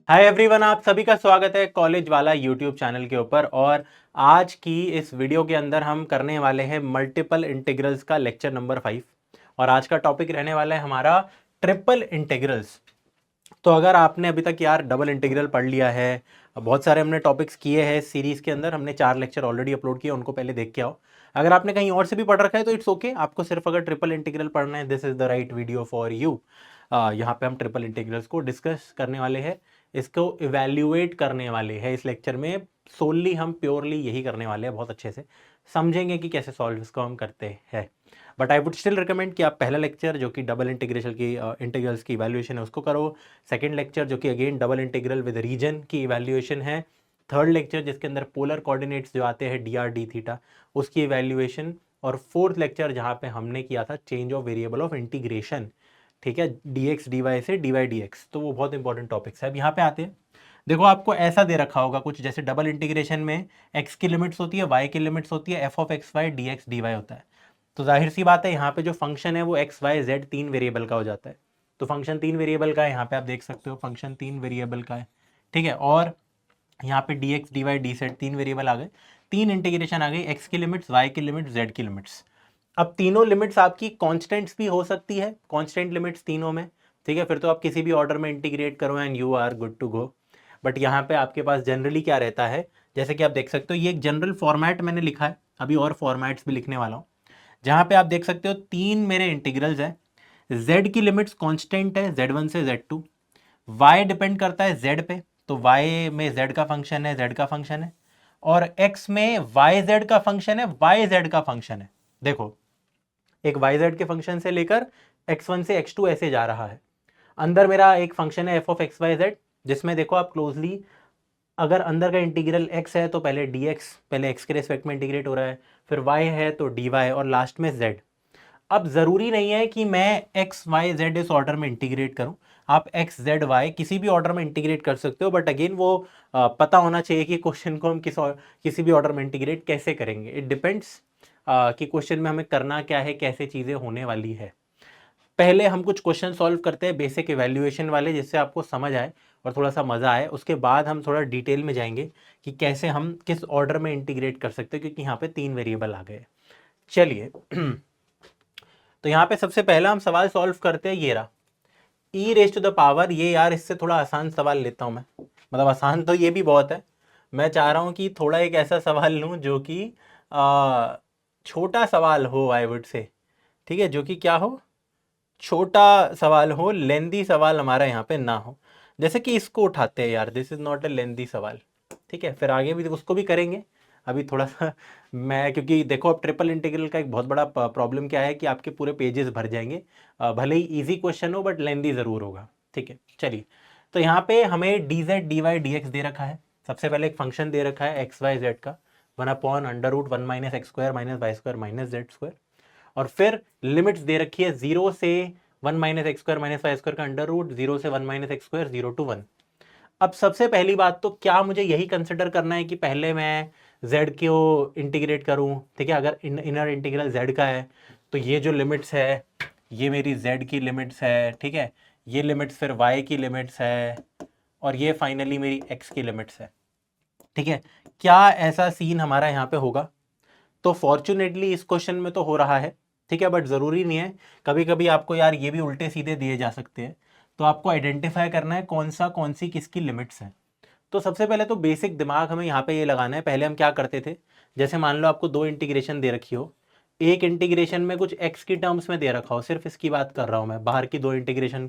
Hi everyone, आप सभी का स्वागत है कॉलेज वाला यूट्यूब चैनल के ऊपर। और आज की इस वीडियो के अंदर हम करने वाले हैं मल्टीपल इंटीग्रल्स का लेक्चर नंबर 5। और आज का टॉपिक रहने वाला है हमारा ट्रिपल इंटीग्रल्स। तो अगर आपने अभी तक यार डबल इंटीग्रल पढ़ लिया है, बहुत सारे हमने टॉपिक्स किए हैं इस सीरीज के अंदर, हमने 4 लेक्चर ऑलरेडी अपलोड किए, उनको पहले देख के आओ। अगर आपने कहीं और से भी पढ़ रखा है तो इट्स ओके, आपको सिर्फ अगर ट्रिपल इंटीग्रल पढ़ना है, this is the right video for you. यहाँ पे हम ट्रिपल इंटीग्रल्स को डिस्कस करने वाले हैं, इसको इवेल्युएट करने वाले हैं इस लेक्चर में। सोनली हम प्योरली यही करने वाले हैं, बहुत अच्छे से समझेंगे कि कैसे सॉल्व इसको हम करते हैं। But I would still recommend कि आप पहला लेक्चर जो कि डबल इंटीग्रेशन की इंटीग्रल्स की इवैल्यूएशन है उसको करो। सेकंड लेक्चर जो कि again double integral with region की इवैल्यूएशन है। थर्ड लेक्चर जिसके अंदर पोलर कोऑर्डिनेट्स जो आते हैं डी आर डी थीटा, उसकी इवैल्यूएशन। और फोर्थ लेक्चर जहाँ पे हमने किया था change of variable of integration, ठीक है, डी एक्स डी वाई से डी वाई डी एक्स। तो वो बहुत इंपॉर्टेंट टॉपिक्स है। अब यहाँ पे आते हैं, देखो आपको ऐसा दे रखा होगा कुछ, जैसे डबल इंटीग्रेशन में x की लिमिट्स होती है, y की लिमिट्स होती है, f of x y D x D y होता है। तो जाहिर सी बात है यहाँ पे जो फंक्शन है वो एक्स वाई जेड 3 वेरिएबल का हो जाता है। तो फंक्शन 3 वेरिएबल का है, यहाँ पे आप देख सकते हो फंक्शन 3 वेरिएबल का है, ठीक है। और यहाँ पे D x D Y D Z 3 variable आ गए, 3 इंटीग्रेशन आ गई, एक्स की लिमिट्स, वाई की लिमिट्स, जेड की लिमिट्स। अब तीनों लिमिट्स आपकी कॉन्स्टेंट्स भी हो सकती है, कॉन्स्टेंट लिमिट्स तीनों में, ठीक है। फिर तो आप किसी भी ऑर्डर में इंटीग्रेट करो and you are good to go. But यहाँ पे आपके पास जनरली क्या रहता है, जैसे कि आप देख सकते हो, ये एक जनरल फॉर्मेट मैंने लिखा है, अभी और फॉर्मेट्स भी लिखने वाला हूँ। जहाँ पे आप देख सकते हो 3 मेरे इंटीग्रल्स हैं। z की लिमिट्स कांस्टेंट है z1 से z2, y डिपेंड करता है z पे, तो y में z का फंक्शन है, z का फंक्शन है। और x में yz का फंक्शन है, yz का फंक्शन है। देखो एक yz के फंक्शन से लेकर x1 से x2 ऐसे जा रहा है। अंदर मेरा एक फंक्शन है f of x y z, जिसमें देखो आप क्लोजली, अगर अंदर का इंटीग्रल x है तो पहले dx, पहले x के रेस्पेक्ट में इंटीग्रेट हो रहा है, फिर y है तो dy और लास्ट में z। अब ज़रूरी नहीं है कि मैं x y z इस ऑर्डर में इंटीग्रेट करूं, आप x z y किसी भी ऑर्डर में इंटीग्रेट कर सकते हो। बट अगेन वो पता होना चाहिए कि क्वेश्चन को हम किसी भी ऑर्डर में इंटीग्रेट कैसे करेंगे। इट डिपेंड्स कि क्वेश्चन में हमें करना क्या है, कैसे चीज़ें होने वाली है। पहले हम कुछ क्वेश्चन सॉल्व करते हैं बेसिक इवैल्यूएशन वाले, जिससे आपको समझ आए और थोड़ा सा मज़ा आए। उसके बाद हम थोड़ा डिटेल में जाएंगे कि कैसे हम किस ऑर्डर में इंटीग्रेट कर सकते हैं, क्योंकि यहाँ पे 3 वेरिएबल आ गए। चलिए तो यहाँ पे सबसे पहला हम सवाल सॉल्व करते हैं, ये रहा ई रेज टू द पावर। ये यार इससे थोड़ा आसान सवाल लेता हूँ मैं, मतलब आसान तो ये भी बहुत है, मैं चाह रहा हूँ कि थोड़ा एक ऐसा सवाल लूँ जो कि छोटा सवाल हो, आई वुड से, ठीक है, जो कि क्या हो, छोटा सवाल हो, लेंदी सवाल हमारा यहाँ पे ना हो। जैसे कि इसको उठाते हैं यार, दिस इज नॉट ए लेंदी सवाल, ठीक है। फिर आगे भी उसको भी करेंगे, अभी थोड़ा सा मैं, क्योंकि देखो अब ट्रिपल इंटीग्रल का एक बहुत बड़ा प्रॉब्लम क्या है कि आपके पूरे पेजेस भर जाएंगे। भले ही इजी क्वेश्चन हो बट लेंदी ज़रूर होगा, ठीक है। चलिए, तो यहाँ पे हमें D Z D Y D X दे रखा है। सबसे पहले एक फंक्शन दे रखा है एक्स वाई जेड का, 1/√1 minus x square minus Y square minus Z square. और फिर लिमिट्स दे रखी है 0 से 1 minus x square minus Y square का अंडर रूट, 0 से 1 माइनस एक्स स्क्वायर, 0 to 1। अब सबसे पहली बात तो क्या मुझे यही कंसिडर करना है कि पहले मैं z को इंटीग्रेट करूं, ठीक है। अगर इनर इंटीग्रल z का है तो ये जो लिमिट्स है ये मेरी z की लिमिट्स है, ठीक है। ये लिमिट्स फिर y की लिमिट्स है, और ये फाइनली मेरी x की लिमिट्स है, ठीक है। क्या ऐसा सीन हमारा यहाँ पे होगा? तो फॉर्चुनेटली इस क्वेश्चन में तो हो रहा है, ठीक है, बट ज़रूरी नहीं है। कभी कभी आपको यार ये भी उल्टे सीधे दिए जा सकते हैं, तो आपको आइडेंटिफाई करना है कौन सी किसकी लिमिट्स है। तो सबसे पहले तो बेसिक दिमाग हमें यहाँ पे ये लगाना है। पहले हम क्या करते थे, जैसे मान लो आपको 2 इंटीग्रेशन दे रखी हो, एक इंटीग्रेशन में कुछ x की टर्म्स में दे रखा हो, सिर्फ इसकी बात कर रहा हूँ मैं, बाहर की 2 इंटीग्रेशन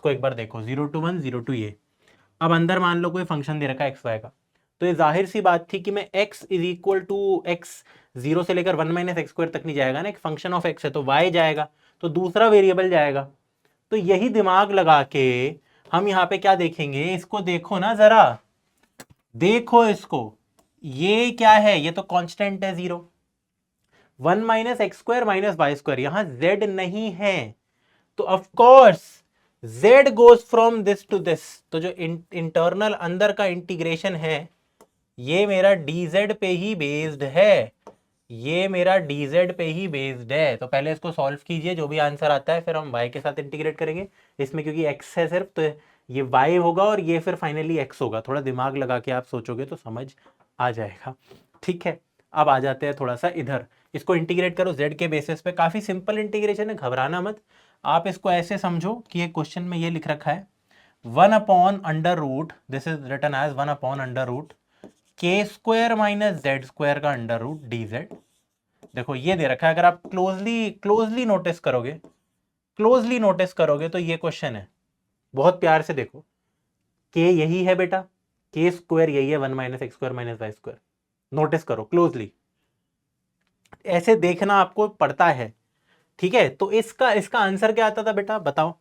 को एक बार देखो, 0 to 1 0 to ये। अब अंदर मान लो कोई फंक्शन दे रखा है एक्स वाई का, तो ये जाहिर सी बात थी कि मैं x is equal to x, 0 से लेकर 1 माइनस एक्स स्क्वायर तक नहीं जाएगा ना, एक फंक्शन ऑफ x है तो y जाएगा, तो दूसरा वेरिएबल जाएगा। तो यही दिमाग लगा के हम यहाँ पे क्या देखेंगे, इसको देखो ना जरा, देखो इसको, ये क्या है, ये तो कांस्टेंट है 0, 1 minus x square minus Y square, यहां z नहीं है, तो of course z goes from this to this. तो जो इंटरनल अंदर का इंटीग्रेशन है ये मेरा dz पे ही बेस्ड है, ये मेरा dz पे ही बेस्ड है। तो पहले इसको सॉल्व कीजिए, जो भी आंसर आता है फिर हम y के साथ इंटीग्रेट करेंगे इसमें, क्योंकि x है सिर्फ, तो ये y होगा और ये फिर फाइनली x होगा। थोड़ा दिमाग लगा के आप सोचोगे तो समझ आ जाएगा। ठीक है, अब आ जाते हैं थोड़ा सा इधर, इसको इंटीग्रेट करो z के बेसिस पे। काफ़ी सिंपल इंटीग्रेशन है, घबराना मत। आप इसको ऐसे समझो कि ये क्वेश्चन में ये लिख रखा है 1/√, this is written as 1/√, k² minus z² का √dz। देखो ये दे रखा है, अगर आप क्लोजली नोटिस करोगे तो ये क्वेश्चन है। बहुत प्यार से देखो, के यही है बेटा, k² यही है 1 - x² - y²। नोटिस करो क्लोजली, ऐसे देखना आपको पड़ता है। ठीक है, तो इसका आंसर क्या आता था बेटा, बताओ।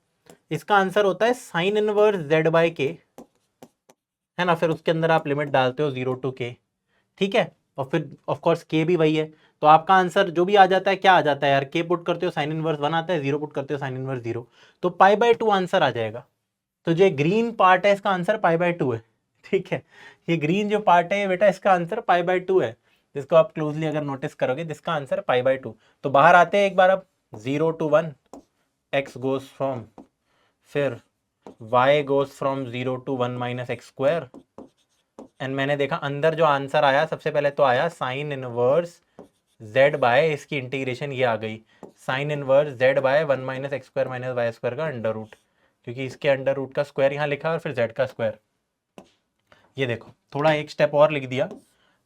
इसका आंसर होता है साइन इनवर्स z/k, है ना। फिर उसके अंदर आप लिमिट डालते हो 0 to k। ठीक है, और फिर ऑफ कोर्स के भी वही है, तो आपका आंसर जो भी आ जाता है, क्या आ जाता है यार, के पुट करते हो साइन इनवर्स 1 आता है, 0 पुट करते हो साइन इनवर्स 0, तो π/2 आंसर आ जाएगा। तो जो ग्रीन पार्ट है इसका आंसर π/2 है। ठीक है, ये ग्रीन जो पार्ट है बेटा, इसका आंसर π/2 है, जिसको आप क्लोजली अगर नोटिस करोगे, जिसका आंसर π/2। तो बाहर आते हैं एक बार, अब 0 to 1 x गोज फ्रॉम, फिर y goes from 0 to 1 - x², and मैंने देखा अंदर जो आंसर आया, सबसे पहले तो आया साइन इनवर्स z/ इसकी इंटीग्रेशन ये आ गई, sine inverse z/1 - x² - y² का √, क्योंकि इसके √, का स्क्वायर यहाँ लिखा और फिर z का स्क्वायर। ये देखो, थोड़ा एक स्टेप और लिख दिया,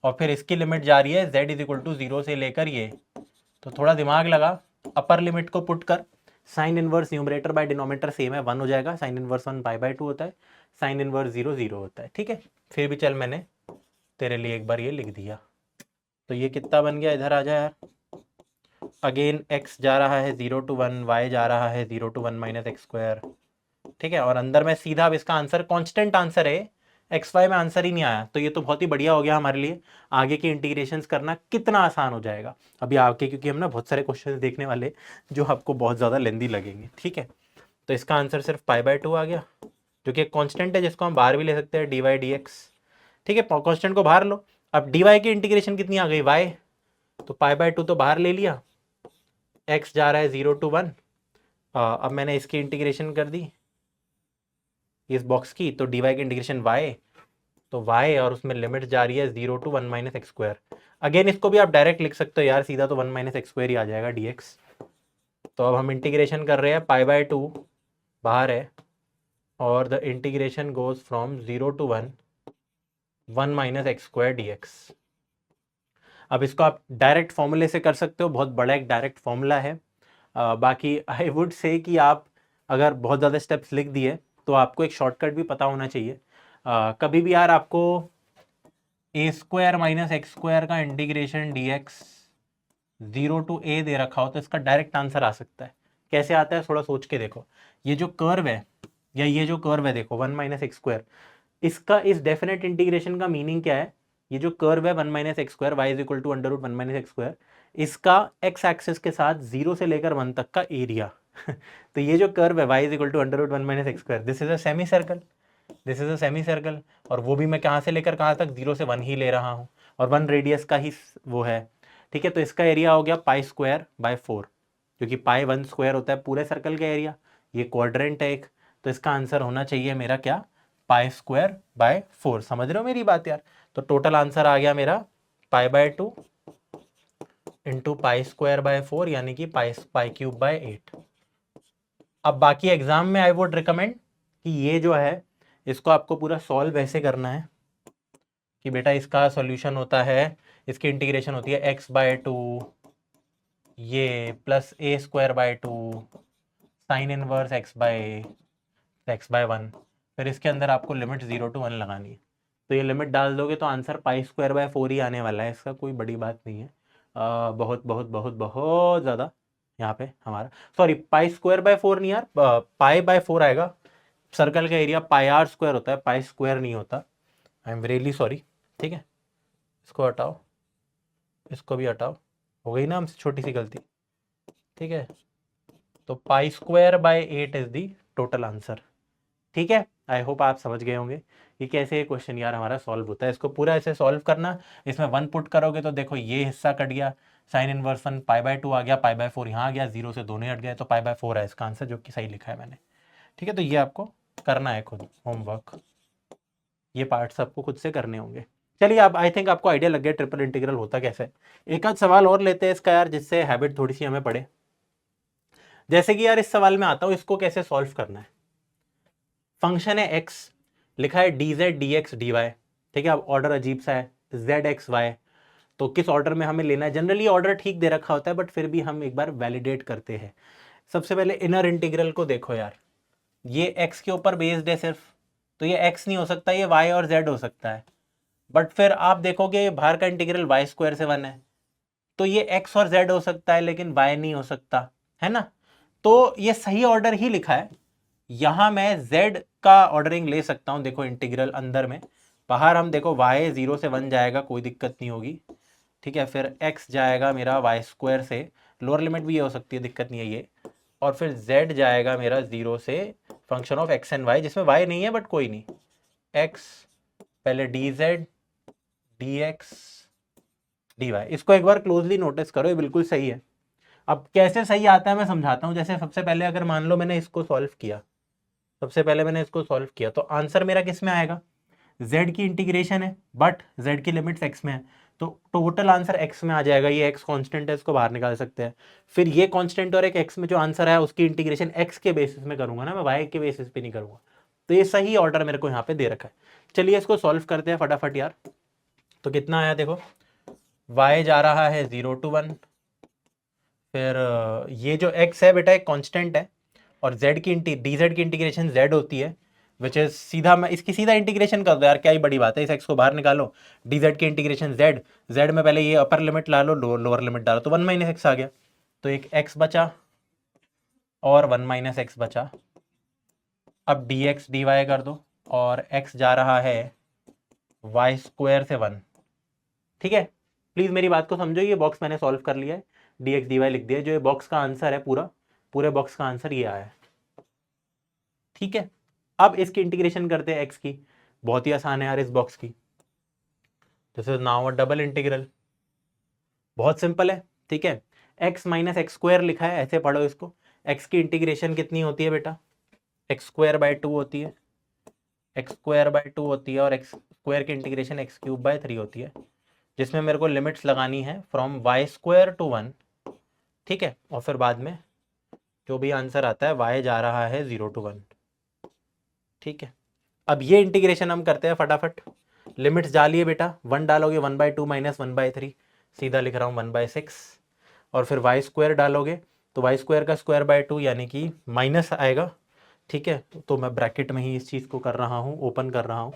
और फिर इसकी लिमिट जा रही है z = 0 से लेकर ये, तो थोड़ा दिमाग लगा, अपर लिमिट को पुट कर, sine inverse numerator by denominator same है, 1 हो जाएगा, साइन इनवर्स 1 π/2 होता है, साइन इनवर्स 0 0 होता है। ठीक है, फिर भी चल मैंने तेरे लिए एक बार ये लिख दिया। तो ये कितना बन गया, इधर आ जा यार। अगेन x जा रहा है 0 to 1, y जा रहा है 0 to 1 - x²। ठीक है, और अंदर में सीधा अब इसका आंसर कांस्टेंट आंसर है, xy में आंसर ही नहीं आया, तो ये तो बहुत ही बढ़िया हो गया हमारे लिए। आगे की इंटीग्रेशंस करना कितना आसान हो जाएगा अभी आगे, क्योंकि हम ना बहुत सारे क्वेश्चन देखने वाले जो आपको बहुत ज़्यादा लेंदी लगेंगे। ठीक है, तो इसका आंसर सिर्फ π/2 आ गया, जो कि कॉन्स्टेंट है, जिसको हम बाहर भी ले सकते हैं, dy/dx। ठीक है, कॉन्स्टेंट को बाहर लो। अब dy की इंटीग्रेशन कितनी आ गई, y, तो π/2 तो बाहर ले लिया, x जा रहा है 0 to 1। अब मैंने इसकी इंटीग्रेशन कर दी इस बॉक्स की, तो dy की इंटीग्रेशन y, तो y और उसमें लिमिट जा रही है 0 to 1 - x²। अगेन इसको भी आप डायरेक्ट लिख सकते हो यार, सीधा तो 1 - x² ही आ जाएगा dx। तो अब हम इंटीग्रेशन कर रहे हैं, π/2 बाहर है, और the integration goes from 0 to 1 x² dx। अब इसको आप डायरेक्ट फॉर्मूले से कर सकते हो, बहुत बड़ा एक डायरेक्ट फॉर्मूला है। बाकी आई वुड से कि आप अगर बहुत ज़्यादा स्टेप्स लिख दिए तो आपको एक शॉर्टकट भी पता होना चाहिए। कभी भी यार आपको a² - x² का इंटीग्रेशन dx 0 to a दे रखा हो तो इसका डायरेक्ट आंसर आ सकता है। कैसे आता है, थोड़ा सोच के देखो। ये जो कर्व है, या ये जो कर्व है देखो 1 - x², इसका इस डेफिनेट इंटीग्रेशन का मीनिंग क्या है, ये जो कर्व है 1 - x², y = √1 - x², इसका x एक्सिस के साथ 0 से लेकर 1 तक का एरिया। तो ये जो कर्व है y = √1 - x², this is a semi circle, this is a semi circle, और वो भी मैं कहाँ से लेकर कहाँ तक, 0 से 1 ही ले रहा हूँ, और 1 रेडियस का ही वो है। ठीक है, तो इसका एरिया हो गया π²/4, क्योंकि पाई 1 स्क्वायर होता है पूरे सर्कल का एरिया, ये क्वाड्रेंट है एक, तो इसका आंसर होना चाहिए मेरा क्या, π²/4। समझ रहे हो मेरी बात यार। तो टोटल आंसर आ गया मेरा π/2 इंटू π²/4, यानी कि π³ 8। अब बाकी एग्जाम में आई वुड रिकमेंड कि ये जो है इसको आपको पूरा सॉल्व ऐसे करना है कि बेटा इसका सॉल्यूशन होता है, इसकी इंटीग्रेशन होती है x/2 ये plus a²/2 sine inverse x/1, फिर इसके अंदर आपको लिमिट 0 to 1 लगानी है। तो ये लिमिट डाल दोगे तो आंसर π²/4 ही आने वाला है, इसका कोई बड़ी बात नहीं है। बहुत बहुत बहुत बहुत ज़्यादा यहाँ पे हमारा, सॉरी π²/4 नहीं यार, π/4 आएगा। सर्कल का एरिया πr² होता है, π² नहीं होता। I am really sorry. ठीक है, इसको हटाओ, इसको भी हटाओ, हो गई ना हमसे छोटी सी गलती। ठीक है, तो π²/8 इज दी टोटल आंसर। ठीक है, आई होप आप समझ गए होंगे कि कैसे ये क्वेश्चन यार हमारा सॉल्व होता है। इसको पूरा ऐसे सॉल्व करना, इसमें 1 पुट करोगे तो देखो ये हिस्सा कट गया, साइन इनवर्स 1 π/2 आ गया, π/4 यहाँ आ गया, 0 से दोनों हट गए, तो π/4 है इसका आंसर, जो कि सही लिखा है मैंने। ठीक है, तो ये आपको करना है खुद होमवर्क, ये पार्ट्स आपको खुद से करने होंगे। चलिए आप, आई थिंक आपको आइडिया लग गया ट्रिपल इंटीग्रल होता कैसे। एक आध सवाल और लेते हैं इसका यार, जिससे हैबिट थोड़ी सी हमें पड़े। जैसे कि यार इस सवाल में आता हूं, इसको कैसे सॉल्व करना है। फंक्शन है x, लिखा है dz dx dy, ठीक है। अब ऑर्डर अजीब सा है, z x y, तो किस ऑर्डर में हमें लेना है। जनरली ऑर्डर ठीक दे रखा होता है, बट फिर भी हम एक बार वैलिडेट करते हैं। सबसे पहले इनर इंटीग्रल को देखो यार, ये x के ऊपर बेस्ड है सिर्फ, तो ये x नहीं हो सकता, ये y और z हो सकता है। बट फिर आप देखोगे बाहर का इंटीग्रल y स्क्वायर से 1 है, तो ये x और z हो सकता है लेकिन y नहीं हो सकता, है ना। तो ये सही ऑर्डर ही लिखा है। यहां मैं z का ऑर्डरिंग ले सकता हूं, देखो इंटीग्रल अंदर में, बाहर हम देखो y 0 से 1 जाएगा, कोई दिक्कत नहीं होगी, ठीक है। फिर x जाएगा मेरा y स्क्वायर से, लोअर लिमिट भी ये हो सकती है, दिक्कत नहीं है ये। और फिर z जाएगा मेरा 0 से function of x and y, जिसमें y नहीं है बट कोई नहीं, x पहले dz dx dy। इसको एक बार क्लोजली नोटिस करो, ये बिल्कुल सही है। अब कैसे सही आता है मैं समझाता हूं। जैसे सबसे पहले अगर मान लो मैंने इसको सॉल्व किया, सबसे पहले मैंने इसको सॉल्व किया, तो आंसर मेरा किस में आएगा, z की इंटीग्रेशन है बट z की लिमिट्स x में है, तो टोटल आंसर x में आ जाएगा। ये x कांस्टेंट है, इसको बाहर निकाल सकते हैं। फिर ये कांस्टेंट और एक x में जो आंसर है उसकी इंटीग्रेशन x के बेसिस में करूंगा ना, मैं y के बेसिस पे नहीं करूंगा। तो ये सही ऑर्डर मेरे को यहाँ पे दे रखा है। चलिए इसको सॉल्व करते हैं फटाफट यार। तो कितना आया देखो, y जा रहा है 0 to 1, फिर ये जो x है बेटा एक कांस्टेंट है, और z की dz की इंटीग्रेशन z होती है, विच इज सीधा, मैं इसकी सीधा इंटीग्रेशन कर दो यार, क्या ही बड़ी बात है। इस x को बाहर निकालो, dz की इंटीग्रेशन z में पहले ये अपर लिमिट ला लो, लोअर लिमिट डालो, तो 1 माइनस एक्स आ गया। तो एक x बचा और 1 माइनस एक्स बचा। अब dx dy कर दो, और x जा रहा है y स्क्वायर से 1, ठीक है। प्लीज मेरी बात को समझो, ये बॉक्स मैंने सॉल्व कर लिया है, dx dy लिख दिया, जो ये बॉक्स का आंसर है पूरे बॉक्स का आंसर ये आया है, ठीक है। अब इसकी इंटीग्रेशन करते हैं x की, बहुत ही आसान है यार इस बॉक्स की। This is now a double integral, बहुत सिंपल है, ठीक है। x माइनस एक्स स्क्वायर लिखा है, ऐसे पढ़ो इसको। x की इंटीग्रेशन कितनी होती है बेटा, एक्स स्क्वायर बाय 2 होती है, एक्स स्क्वायर बाय 2 होती है, और एक्स स्क्वायर की इंटीग्रेशन एक्स क्यूब बाय 3 होती है, जिसमें मेरे को लिमिट्स लगानी है फ्रॉम वाई स्क्वायर टू 1, ठीक है। और फिर बाद में जो भी आंसर आता है y जा रहा है 0 to 1, ठीक है। अब ये इंटीग्रेशन हम करते हैं फटाफट। लिमिट्स डालिए बेटा, 1 डालोगे 1/2 माइनस 1/3, सीधा लिख रहा हूँ 1/6, और फिर वाई स्क्वायर डालोगे तो वाई स्क्वायर का स्क्वायर बाय 2 यानी कि माइनस आएगा, ठीक है। तो मैं ब्रैकेट में ही इस चीज़ को कर रहा हूँ, ओपन कर रहा हूँ,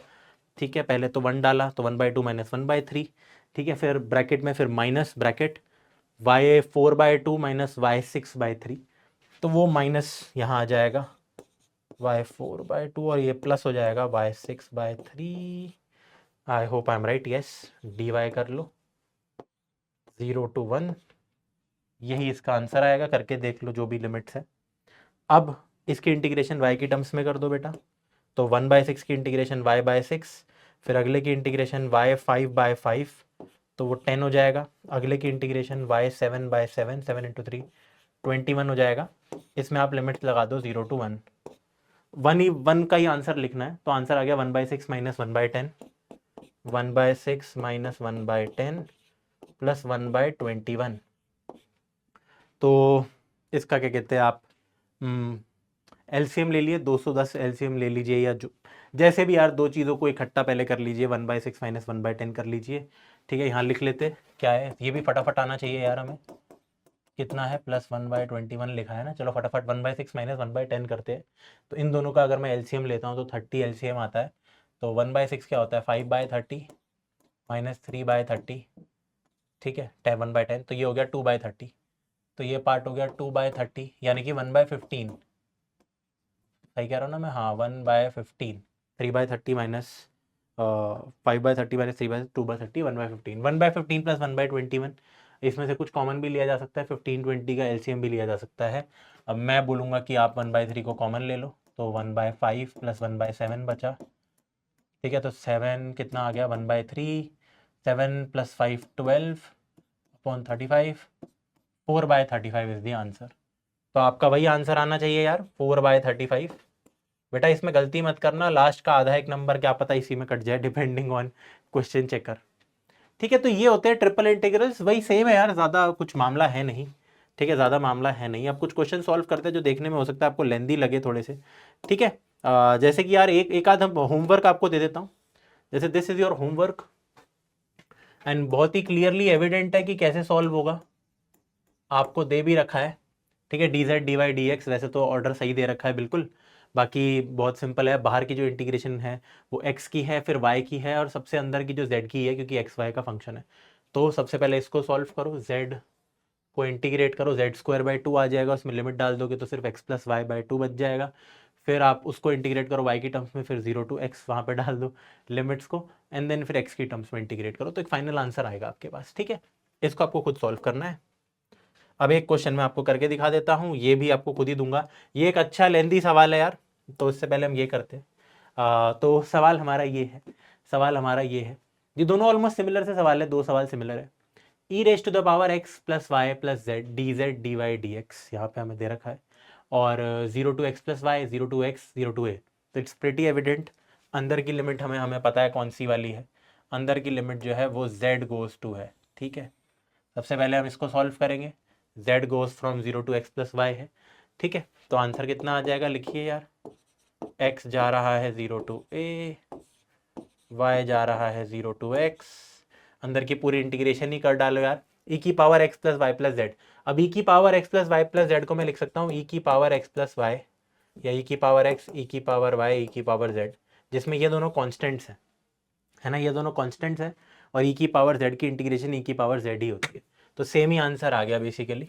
ठीक है। पहले तो 1 डाला तो 1/2 माइनस 1/3, ठीक है। फिर ब्रैकेट में फिर minus bracket y4/2 minus y6/3, तो वो माइनस यहाँ आ जाएगा y4/2, और ये प्लस हो जाएगा y6/3। I hope I am right, yes. dy कर लो 0 to 1, यही इसका आंसर आएगा, करके देख लो जो भी लिमिट्स है। अब इसकी इंटीग्रेशन y की टर्म्स में कर दो बेटा, तो 1/6 की इंटीग्रेशन y/6, फिर अगले की इंटीग्रेशन y5/5, तो वो 10 हो जाएगा। अगले की इंटीग्रेशन y7/7, 7 इंटू 3 21 हो जाएगा। इसमें आप लिमिट्स लगा दो 0 to 1, 1 का ही आंसर लिखना है, तो आंसर आ गया 1/6 माइनस 1/10, 1/6 माइनस 1/10 प्लस 1/21। तो इसका क्या कहते हैं आप, एलसीएम ले लिए, 210 एलसीएम ले लीजिए, या जो जैसे भी यार, दो चीज़ों को इकट्ठा पहले कर लीजिए, 1/6 माइनस 1/10 कर लीजिए, ठीक है। यहाँ लिख लेते क्या है, ये भी फटाफट आना चाहिए यार हमें, कितना है प्लस 1/21 लिखा है ना। चलो फटाफट 1/6 माइनस 1/10 करते हैं। तो इन दोनों का अगर मैं एलसीएम लेता हूँ तो 30 एलसीएम आता है। तो 1/6 क्या होता है, 5/30 माइनस 3/30, ठीक है, 1/10, तो ये हो गया 2/30, तो ये पार्ट हो गया 2/30, यानी कि 1/15, सही कह रहा हूँ ना मैं, हाँ 1/15, 3/30 माइनस 5/30 माइनस 2/30, 1/15, 1/15 प्लस 1/21, इसमें से कुछ कॉमन भी लिया जा सकता है, 15-20 का एलसीएम भी लिया जा सकता है। अब मैं बोलूँगा कि आप 1/3 को कॉमन ले लो, तो 1/5 प्लस 1/7 बचा, ठीक है। तो 7 कितना आ गया, 1/3, 7 plus 5 12 upon 35, 4/35 is the answer. तो आपका वही आंसर आना चाहिए यार, 4/35। बेटा इसमें गलती मत करना, लास्ट का आधा एक नंबर क्या पता इसी में कट जाए, डिपेंडिंग ऑन क्वेश्चन चेकर। ठीक है, तो ये होते हैं ट्रिपल इंटीग्रल्स, वही सेम है यार, ज़्यादा कुछ मामला है नहीं। ठीक है, ज़्यादा मामला है नहीं। अब कुछ क्वेश्चन सॉल्व करते हैं जो देखने में हो सकता है आपको लेंदी लगे थोड़े से। ठीक है, जैसे कि यार एक आध हम होमवर्क आपको दे देता हूँ। जैसे this is your homework and बहुत ही क्लियरली एविडेंट है कि कैसे सॉल्व होगा, आपको दे भी रखा है। ठीक है, d Z D Y D x, वैसे तो ऑर्डर सही दे रखा है बिल्कुल, बाकी बहुत सिंपल है। बाहर की जो इंटीग्रेशन है वो x की है, फिर y की है, और सबसे अंदर की जो z की है, क्योंकि x y का फंक्शन है। तो सबसे पहले इसको सॉल्व करो, z को इंटीग्रेट करो, जेड स्क्वायर बाई टू आ जाएगा, उसमें लिमिट डाल दोगे तो सिर्फ x plus y by two बच जाएगा। फिर आप उसको इंटीग्रेट करो y की टर्म्स में, फिर 0 टू x वहाँ पे डाल दो लिमिट्स को, एंड देन फिर x की टर्म्स में इंटीग्रेट करो, तो एक फाइनल आंसर आएगा आपके पास। ठीक है, इसको आपको खुद सॉल्व करना है। अब एक क्वेश्चन मैं आपको करके दिखा देता हूँ, ये भी आपको खुद ही दूंगा। ये एक अच्छा लेंदी सवाल है यार, तो इससे पहले हम ये करते हैं। तो सवाल हमारा ये है, सवाल हमारा ये है, ये दोनों ऑलमोस्ट सिमिलर से सवाल है, दो सवाल सिमिलर है। E raise to the power X plus Y plus Z D Y D X यहाँ पे हमें दे रखा है, और 0 to x plus Y, 0 to x, 0 to A. तो इट्स प्रिटी एविडेंट, अंदर की लिमिट हमें हमें पता है कौन सी वाली है, अंदर की लिमिट जो है वो z गोज टू है। ठीक है, सबसे पहले हम इसको सॉल्व करेंगे, z goes from 0 to x plus y है। ठीक है, तो आंसर कितना आ जाएगा, लिखिए यार, x जा रहा है 0 टू ए, y जा रहा है 0 टू x, अंदर की पूरी इंटीग्रेशन ही कर डालो यार, e की power x plus Y plus z. अब e की power x plus Y plus z को मैं लिख सकता हूँ e की पावर x प्लस वाई, या e की पावर x, e की पावर y, e की पावर z, जिसमें ये दोनों कॉन्स्टेंट्स हैं, है ना, ये दोनों कॉन्स्टेंट्स हैं, और e की पावर z की इंटीग्रेशन e की पावर z ही होती है, तो सेम ही आंसर आ गया बेसिकली।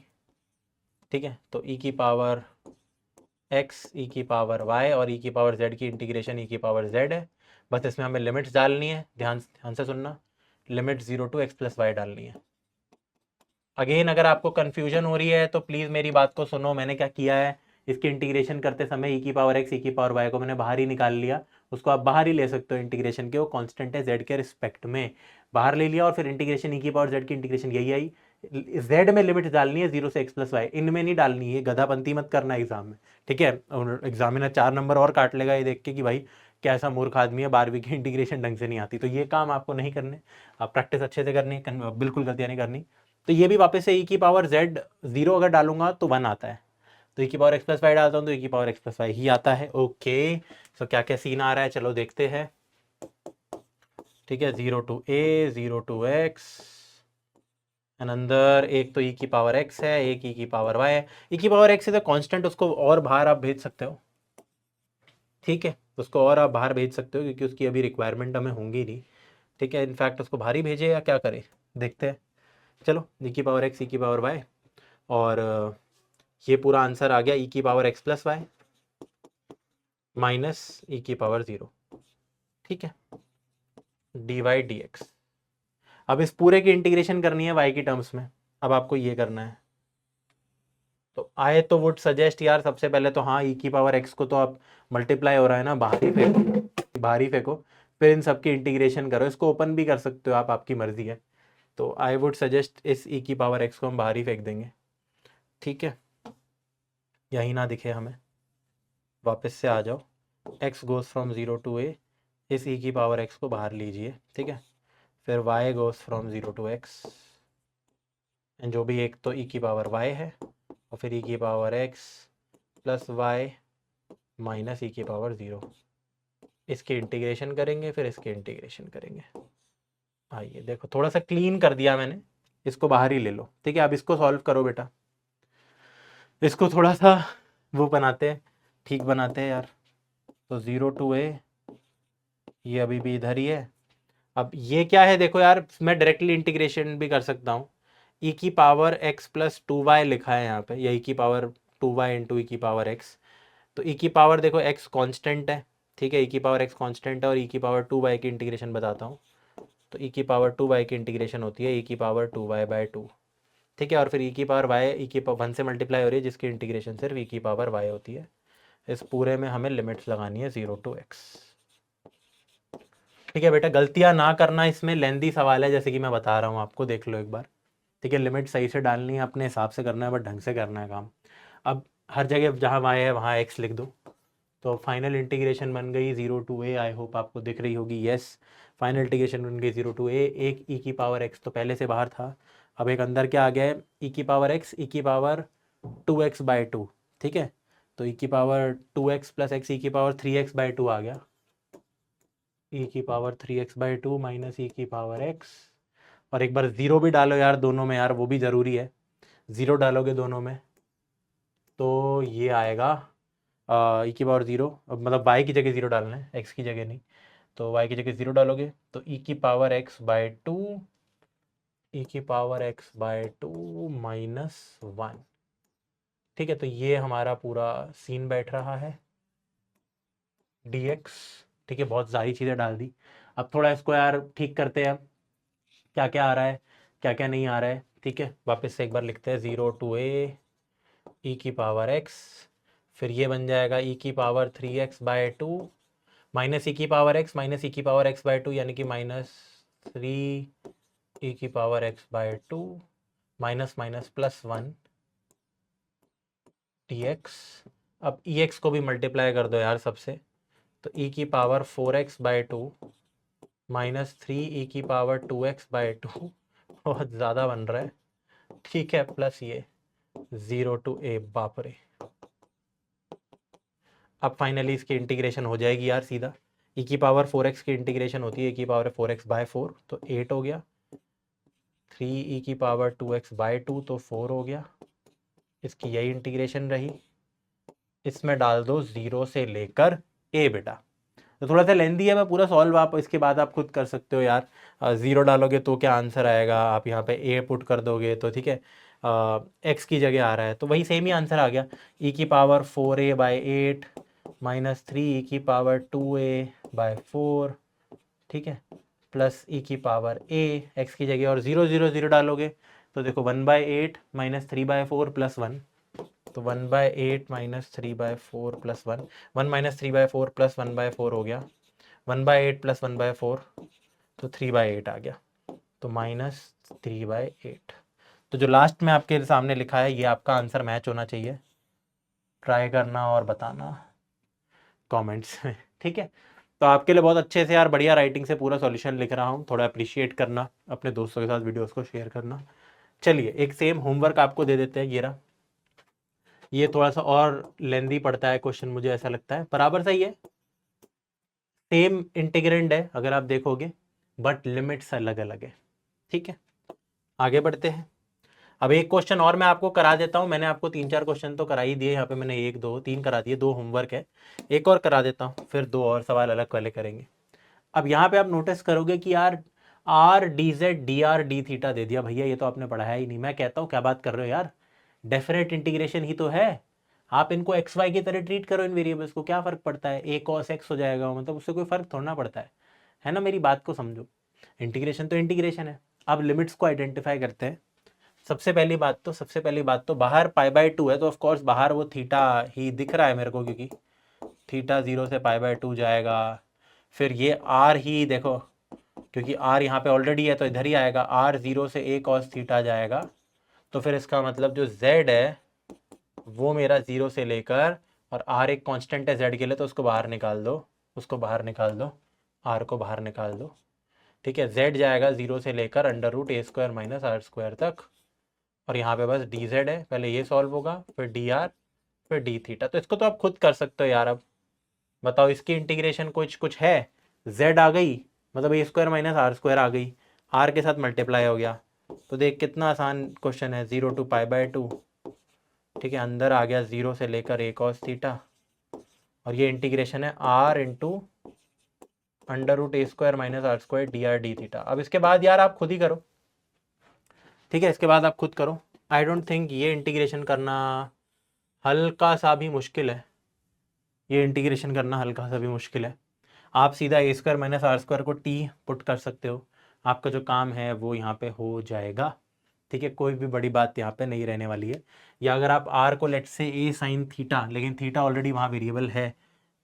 ठीक है, तो e की पावर x, e की पावर y और e की पावर z की इंटीग्रेशन e की पावर z है। बस इसमें हमें लिमिट्स डालनी है, ध्यान से सुनना, limit 0 to x plus y डालनी है। अगेन अगर आपको कन्फ्यूजन हो रही है तो प्लीज़ मेरी बात को सुनो, मैंने क्या किया है, इसकी इंटीग्रेशन करते समय e की पावर x, e की पावर y को मैंने बाहर ही निकाल लिया, उसको आप बाहर ही ले सकते हो इंटीग्रेशन के, वो कांस्टेंट है z के रिस्पेक्ट में, बाहर ले लिया, और फिर इंटीग्रेशन e की पावर z की इंटीग्रेशन यही आई। z में लिमिट डालनी है 0 से x प्लस वाई, इनमें नहीं डालनी है, गधापंती मत करना एग्जाम में। ठीक है, एग्जामिनर 4 नंबर और काट लेगा ये देख के कि भाई कैसा मूर्ख आदमी है, 12वीं की इंटीग्रेशन ढंग से नहीं आती, तो ये काम आपको नहीं करने, आप प्रैक्टिस अच्छे से करनी है, बिल्कुल गलतियाँ नहीं करनी। तो ये भी वापस से e की पावर z 0 अगर डालूंगा तो 1 आता है, तो e की पावर x प्लस वाई डालता हूँ तो e की power x plus why he आता है। ओके, सो क्या क्या सीन आ रहा है चलो देखते हैं। ठीक है, 0 टू a, 0 टू x, अंदर एक तो e की पावर x है, एक e की पावर y है। e की power x is a constant, उसको और बाहर आप भेज सकते हो। ठीक है, उसको और आप बाहर भेज सकते हो, क्योंकि उसकी अभी रिक्वायरमेंट हमें होंगी नहीं। ठीक है, इनफैक्ट उसको बाहर ही भेजे या क्या करें, देखते हैं। चलो, e की पावर x, e की पावर y, और ये पूरा आंसर आ गया e की power x plus y minus e की पावर 0। ठीक है, डी वाई डी एक्स। अब इस पूरे की इंटीग्रेशन करनी है y की टर्म्स में, अब आपको ये करना है। तो आए तो वुड सजेस्ट यार, सबसे पहले तो हाँ, e की पावर x को तो आप मल्टीप्लाई हो रहा है ना, बाहर ही फेंको, बाहर ही फेंको, फिर इन सबकी इंटीग्रेशन करो, इसको ओपन भी कर सकते हो आप, आपकी मर्जी है। तो आई वुड सजेस्ट इस e की पावर x को हम बाहर ही फेंक देंगे। ठीक है, यही ना दिखे हमें, वापस से आ जाओ, x goes from 0 to a, इस e की पावर x को बाहर लीजिए। ठीक है, फिर y goes from 0 to x, and जो भी एक तो e की पावर y है, और फिर e की power x plus y minus e की पावर 0, इसकी इंटीग्रेशन करेंगे, फिर इसकी इंटीग्रेशन करेंगे। आइए देखो, थोड़ा सा क्लीन कर दिया मैंने, इसको बाहर ही ले लो। ठीक है, अब इसको सॉल्व करो बेटा, इसको थोड़ा सा वो बनाते हैं, ठीक बनाते हैं यार। तो 0 टू a, ये अभी भी इधर ही है। अब ये क्या है देखो यार, मैं डायरेक्टली इंटीग्रेशन भी कर सकता हूँ, e की पावर x प्लस 2y लिखा है यहाँ पे, या e की पावर 2y इंटू e की पावर x। तो e की पावर देखो x कांस्टेंट है, ठीक है, e की पावर x कांस्टेंट है, और e की पावर 2y की इंटीग्रेशन बताता हूँ। तो e की पावर 2y की इंटीग्रेशन होती है e की पावर 2y बाई 2। ठीक है, और फिर e की पावर y e की पावर 1 से मल्टीप्लाई हो रही है, जिसकी इंटीग्रेशन सिर्फ e की पावर y होती है। इस पूरे में हमें लिमिट्स लगानी है 0 टू x। ठीक है बेटा, गलतियां ना करना, इसमें लेंदी सवाल है जैसे कि मैं बता रहा हूँ आपको, देख लो एक बार। ठीक है, लिमिट सही से डालनी है, अपने हिसाब से करना है, बट ढंग से करना है काम। अब हर जगह जहाँ y है वहाँ x लिख दो। तो फाइनल इंटीग्रेशन बन गई 0 टू ए, आई होप आपको दिख रही होगी, यस। फाइनल इंटीग्रेशन बन गई 0 टू ए। एक ई की पावर एक्स तो पहले से बाहर था, अब एक अंदर क्या आ गया है, ई की पावर एक्स, ई की पावर 2x/2, ठीक है। तो ई की पावर 2x प्लस एक्स, ई की पावर 3x/2 आ गया, ई की पावर 3x/2 माइनस ई की पावर एक्स। और एक बार ज़ीरो भी डालो यार दोनों में, यार वो भी ज़रूरी है, ज़ीरो डालोगे दोनों में तो ये आएगा ई की पावर ज़ीरो, मतलब वाई की जगह ज़ीरो डालना है, एक्स की जगह नहीं। तो वाई की जगह ज़ीरो डालोगे तो ई की पावर x/2, ई की पावर x/2 -1, ठीक है। तो ये हमारा पूरा सीन बैठ रहा है dx, ठीक है। बहुत सारी चीज़ें डाल दी, अब थोड़ा इसको यार ठीक करते हैं, क्या क्या आ रहा है क्या क्या नहीं आ रहा है, ठीक है। वापस से एक बार लिखते हैं, 0 टू ए ई की पावर एक्स, फिर ये बन जाएगा ई की पावर 3x/2 माइनस ई की पावर एक्स माइनस ई की पावर x/2, यानी कि -3 ई की power x/2 minus minus +1 dx। अब ex को भी मल्टीप्लाई कर दो यार सबसे, तो ई की पावर 4x/2 -3 ई की पावर 2x/2 बहुत ज़्यादा बन रहा है, ठीक है, प्लस ये 0 टू ए, बाप रे। अब फाइनली इसकी इंटीग्रेशन हो जाएगी यार सीधा, ई की पावर 4x की इंटीग्रेशन होती है ई की पावर 4x/4, तो 8 हो गया, 3 ई की पावर 2x/2 तो 4 हो गया, इसकी यही इंटीग्रेशन रही। इसमें डाल दो 0 से लेकर ए बेटा। तो थोड़ा सा लेंदी है, मैं पूरा सॉल्व आप इसके बाद आप खुद कर सकते हो यार। 0 डालोगे तो क्या आंसर आएगा, आप यहाँ पे ए पुट कर दोगे तो ठीक है, एक्स की जगह आ रहा है तो वही सेम ही आंसर आ गया, ई की पावर 4a/8 -3 ई की पावर 2a/4, ठीक है, प्लस ई की पावर ए एक्स की जगह, और 0 0 0 डालोगे तो देखो 1/8 -3/4 +1, तो 1/8 -3/4 +1, 1 -3/4 + 1/4 हो गया, 1/8 + 1/4 तो 3/8 आ गया, तो -3/8। तो जो लास्ट में आपके सामने लिखा है ये आपका आंसर मैच होना चाहिए, ट्राई करना और बताना कमेंट्स में, ठीक है। तो आपके लिए बहुत अच्छे से यार बढ़िया राइटिंग से पूरा सॉल्यूशन लिख रहा हूँ, थोड़ा अप्रिशिएट करना, अपने दोस्तों के साथ वीडियोस को शेयर करना। चलिए एक सेम होमवर्क आपको दे देते हैं, ये रहा, ये थोड़ा सा और लेंदी पड़ता है क्वेश्चन, मुझे ऐसा लगता है, बराबर सही है, सेम इंटीग्रेंड है अगर आप देखोगे, बट लिमिट्स अलग अलग है, ठीक है। आगे बढ़ते हैं, अब एक क्वेश्चन और मैं आपको करा देता हूं, मैंने आपको 3 4 क्वेश्चन तो करा ही दिए, यहाँ पे मैंने 1 2 3 करा दिए, 2 होमवर्क है, एक और करा देता हूँ, फिर 2 और सवाल अलग वाले करेंगे। अब यहाँ पे आप नोटिस करोगे कि यार R D Z D R D theta दे दिया, भैया ये तो आपने पढ़ाया ही नहीं। मैं कहता हूँ क्या बात कर रहे हो यार, डेफिनेट इंटीग्रेशन ही तो है, आप इनको एक्स वाई की तरह ट्रीट करो इन वेरिएबल्स को, क्या फ़र्क पड़ता है, ए कॉस एक्स हो जाएगा, मतलब उससे कोई फ़र्क थोड़ा ना पड़ता है ना, मेरी बात को समझो, इंटीग्रेशन तो इंटीग्रेशन है। अब लिमिट्स को आइडेंटिफाई करते हैं। सबसे पहली बात तो बाहर π/2 है, तो ऑफ कोर्स बाहर वो थीटा ही दिख रहा है मेरे को, क्योंकि थीटा 0 से π/2 जाएगा, फिर ये आर ही देखो, क्योंकि आर यहाँ पे ऑलरेडी है तो इधर ही आएगा, आर 0 से a cos थीटा जाएगा, तो फिर इसका मतलब जो z है वो मेरा 0 से लेकर, और r एक कांस्टेंट है z के लिए, तो उसको बाहर निकाल दो, r को बाहर निकाल दो, ठीक है। z जाएगा 0 से लेकर √a² - r² तक, और यहाँ पे बस डी जेड है, पहले ये सॉल्व होगा, फिर डी आर, फिर डी थीटा। तो इसको तो आप खुद कर सकते हो यार। अब बताओ इसकी इंटीग्रेशन कुछ है, z आ गई, मतलब a² - r² आ गई, r के साथ मल्टीप्लाई हो गया, तो देख कितना आसान क्वेश्चन है, 0 टू π/2, ठीक है, अंदर आ गया 0 से लेकर a cos थीटा, और ये इंटीग्रेशन है r into √a² - r² D R D theta. अब इसके बाद यार आप खुद ही करो, ठीक है, इसके बाद आप खुद करो। आई डोंट थिंक ये इंटीग्रेशन करना हल्का सा भी मुश्किल है, ये इंटीग्रेशन करना हल्का सा भी मुश्किल है। आप सीधा a² - r² को t पुट कर सकते हो, आपका जो काम है वो यहाँ पे हो जाएगा, ठीक है, कोई भी बड़ी बात यहाँ पे नहीं रहने वाली है। या अगर आप r को लेट से a sin थीटा, लेकिन थीटा ऑलरेडी वहाँ वेरिएबल है,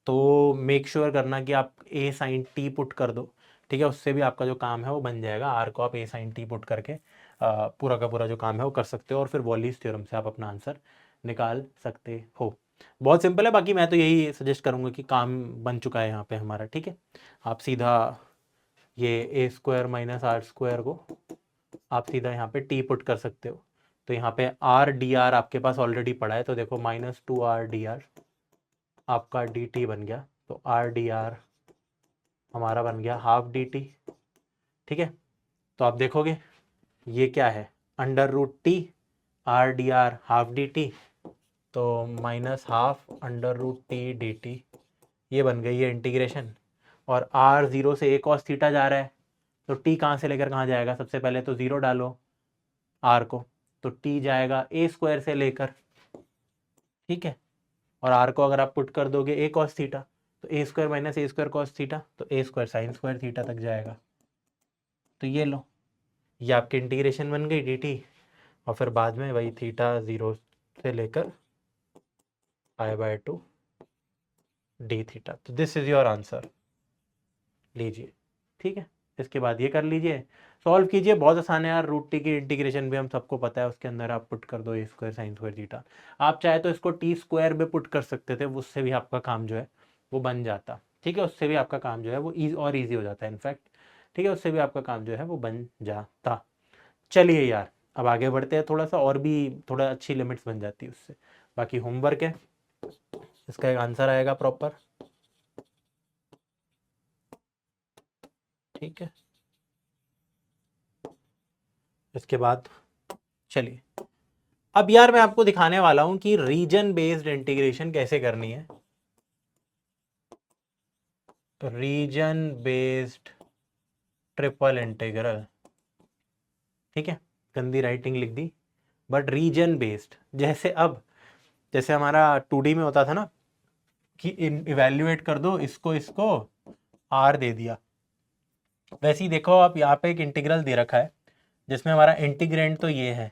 तो मेक श्योर करना कि आप a sin t पुट कर दो, ठीक है, उससे भी आपका जो काम है वो बन जाएगा, r को आप a sin t पुट करके पूरा का पूरा जो काम है वो कर सकते हो, और फिर वॉलीज थ्योरम से आप अपना आंसर निकाल सकते हो। बहुत सिंपल है, बाकी मैं तो यही सजेस्ट करूँगा कि काम बन चुका है यहाँ पे हमारा, ठीक है। आप सीधा ये ए स्क्वायर माइनस आर स्क्वायर को आप सीधा यहाँ पे टी पुट कर सकते हो। तो यहाँ पे आर डी आर आपके पास ऑलरेडी पड़ा है, तो देखो -2r dr आपका डी टी बन गया। तो आर डी आर हमारा बन गया हाफ डी टी, ठीक है। तो आप देखोगे ये क्या है, √t R D R half D T, तो -12 √t dt, ये बन गई है इंटीग्रेशन। और r 0 से a cos थीटा जा रहा है, तो t कहाँ से लेकर कहाँ जाएगा, सबसे पहले तो 0 डालो r को, तो t जाएगा a स्क्वायर से लेकर, ठीक है। और r को अगर आप पुट कर दोगे a cos थीटा, तो a square minus a square cos theta, तो a square sine square theta तक जाएगा। तो ये लो, ये आपकी इंटीग्रेशन बन गई dt, और फिर बाद में वही थीटा 0 से लेकर π/2 डी थीटा। तो दिस इज योर आंसर, लीजिए, ठीक है। इसके बाद ये कर लीजिए, सॉल्व कीजिए, बहुत आसान है यार। √t की इंटीग्रेशन भी हम सबको पता है, उसके अंदर आप पुट कर दो a square sine square theta. आप चाहे तो इसको t स्क्वायर में पुट कर सकते थे, उससे भी आपका काम जो है वो बन जाता, ठीक है। उससे भी आपका काम जो है वो और ईजी हो जाता है इनफैक्ट, ठीक है। उससे भी आपका काम जो है वो बन जाता। चलिए यार, अब आगे बढ़ते हैं, थोड़ा सा और भी थोड़ा अच्छी लिमिट्स बन जाती है उससे। बाकी होमवर्क है, इसका एक आंसर आएगा प्रॉपर, ठीक है। इसके बाद चलिए, अब यार मैं आपको दिखाने वाला हूं कि रीजन बेस्ड इंटीग्रेशन कैसे करनी है। रीजन बेस्ड ट्रिपल इंटीग्रल, ठीक है। गंदी राइटिंग लिख दी, बट रीजन बेस्ड, जैसे हमारा 2D में होता था ना कि इवैल्यूएट कर दो इसको इसको, R दे दिया, वैसे ही देखो आप यहाँ पे एक इंटीग्रल दे रखा है जिसमें हमारा इंटीग्रेंड तो ये है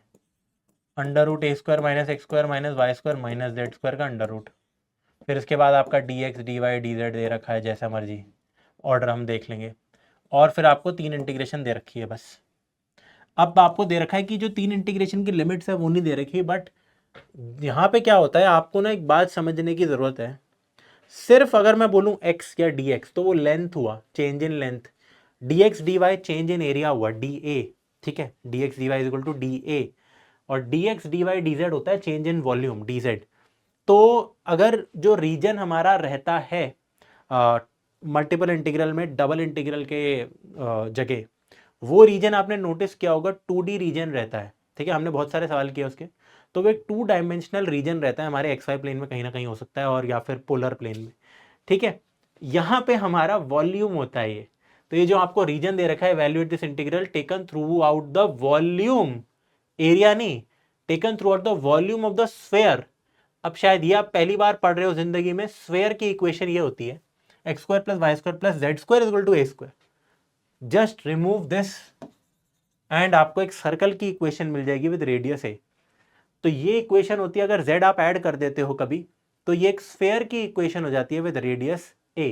√a² minus x² minus y² minus z² का अंडर रूट। फिर इसके बाद आपका dx dy dz दे रखा है, जैसा मर्जी ऑर्डर हम देख लेंगे। और फिर आपको 3 इंटीग्रेशन दे रखी है बस। अब आपको दे रखा है कि जो 3 इंटीग्रेशन की लिमिट्स है वो नहीं दे रखी, बट यहाँ पे क्या होता है आपको ना एक बात समझने की ज़रूरत है। सिर्फ अगर मैं बोलूँ x या dx तो वो लेंथ हुआ, change in length. dx dy change in area हुआ, dA, ठीक है। dx dy is equal to dA, और dx dy dz होता है चेंज इन वॉल्यूम, dz। तो अगर जो रीजन हमारा रहता है मल्टीपल इंटीग्रल में डबल इंटीग्रल के जगह, वो रीजन आपने नोटिस किया होगा 2D रीजन रहता है, ठीक है। हमने बहुत सारे सवाल किए उसके, तो वो एक 2 डायमेंशनल रीजन रहता है हमारे XY प्लेन में कहीं ना कहीं हो सकता है, और या फिर पोलर प्लेन में, ठीक है। यहाँ पे हमारा वॉल्यूम होता है ये। तो ये जो आपको रीजन दे रखा है, evaluate this integral taken throughout the volume, area नहीं, taken throughout the volume of the sphere. अब शायद ये आप पहली बार पढ़ रहे हो जिंदगी में, स्फेयर की इक्वेशन ये होती है x² + y² + z² is equal to a²। Just remove this and आपको एक सर्कल की इक्वेशन मिल जाएगी विद रेडियस a। तो ये इक्वेशन होती है, अगर z आप ऐड कर देते हो कभी, तो ये एक स्फेयर की इक्वेशन हो जाती है with radius a।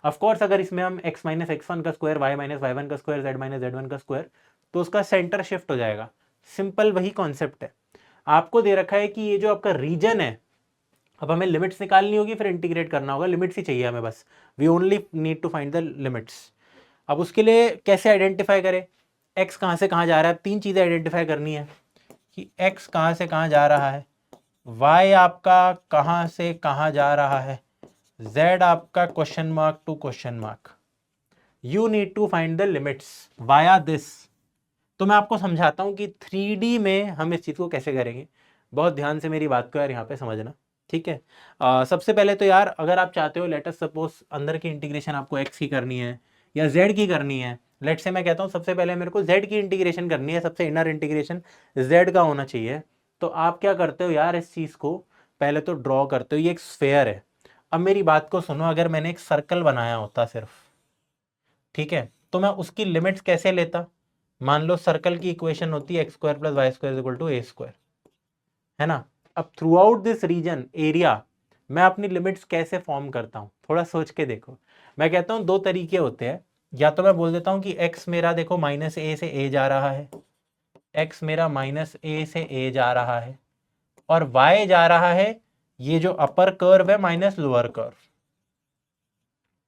Of course अगर इसमें हम x - x1 का स्क्वायर, y - y1 का स्क्वायर, z - z1 का स्क्वायर, तो उसका सेंटर शिफ्ट हो जाएगा। सिंपल वही कॉन्सेप्ट है। आपको दे रखा है कि ये जो आपका रीजन है, अब हमें लिमिट्स निकालनी होगी, फिर इंटीग्रेट करना होगा। लिमिट्स ही चाहिए हमें बस, we only need to find the limits. अब उसके लिए कैसे आइडेंटिफाई करें x कहाँ से कहाँ जा रहा है। 3 चीज़ें आइडेंटिफाई करनी है कि x कहाँ से कहाँ जा रहा है, y आपका कहाँ से कहाँ जा रहा है, z आपका question mark to question mark. You need to find the limits via this. तो मैं आपको समझाता हूँ कि 3D में हम इस चीज़ को कैसे करेंगे। बहुत ध्यान से मेरी बात को यार यहाँ पे समझना, ठीक है। सबसे पहले तो यार अगर आप चाहते हो, लेट अस सपोज अंदर की इंटीग्रेशन आपको x की करनी है या z की करनी है। लेट से मैं कहता हूँ सबसे पहले मेरे को z की इंटीग्रेशन करनी है, सबसे इनर इंटीग्रेशन z का होना चाहिए। तो आप क्या करते हो यार, इस चीज़ को पहले तो ड्रॉ करते हो। ये एक स्फेयर है। अब मेरी बात को सुनो, अगर मैंने एक सर्कल बनाया होता सिर्फ, ठीक है, तो मैं उसकी लिमिट्स कैसे लेता। मान लो सर्कल की इक्वेशन होती है x² + y² is equal to a², है ना। अब throughout this region area मैं अपनी लिमिट्स कैसे फॉर्म करता हूँ, थोड़ा सोच के देखो। मैं कहता हूँ 2 तरीके होते हैं। या तो मैं बोल देता हूँ कि x मेरा देखो -a से a जा रहा है, x मेरा -a से a जा रहा है, और y जा रहा है ये जो अपर कर्व है माइनस लोअर कर्व,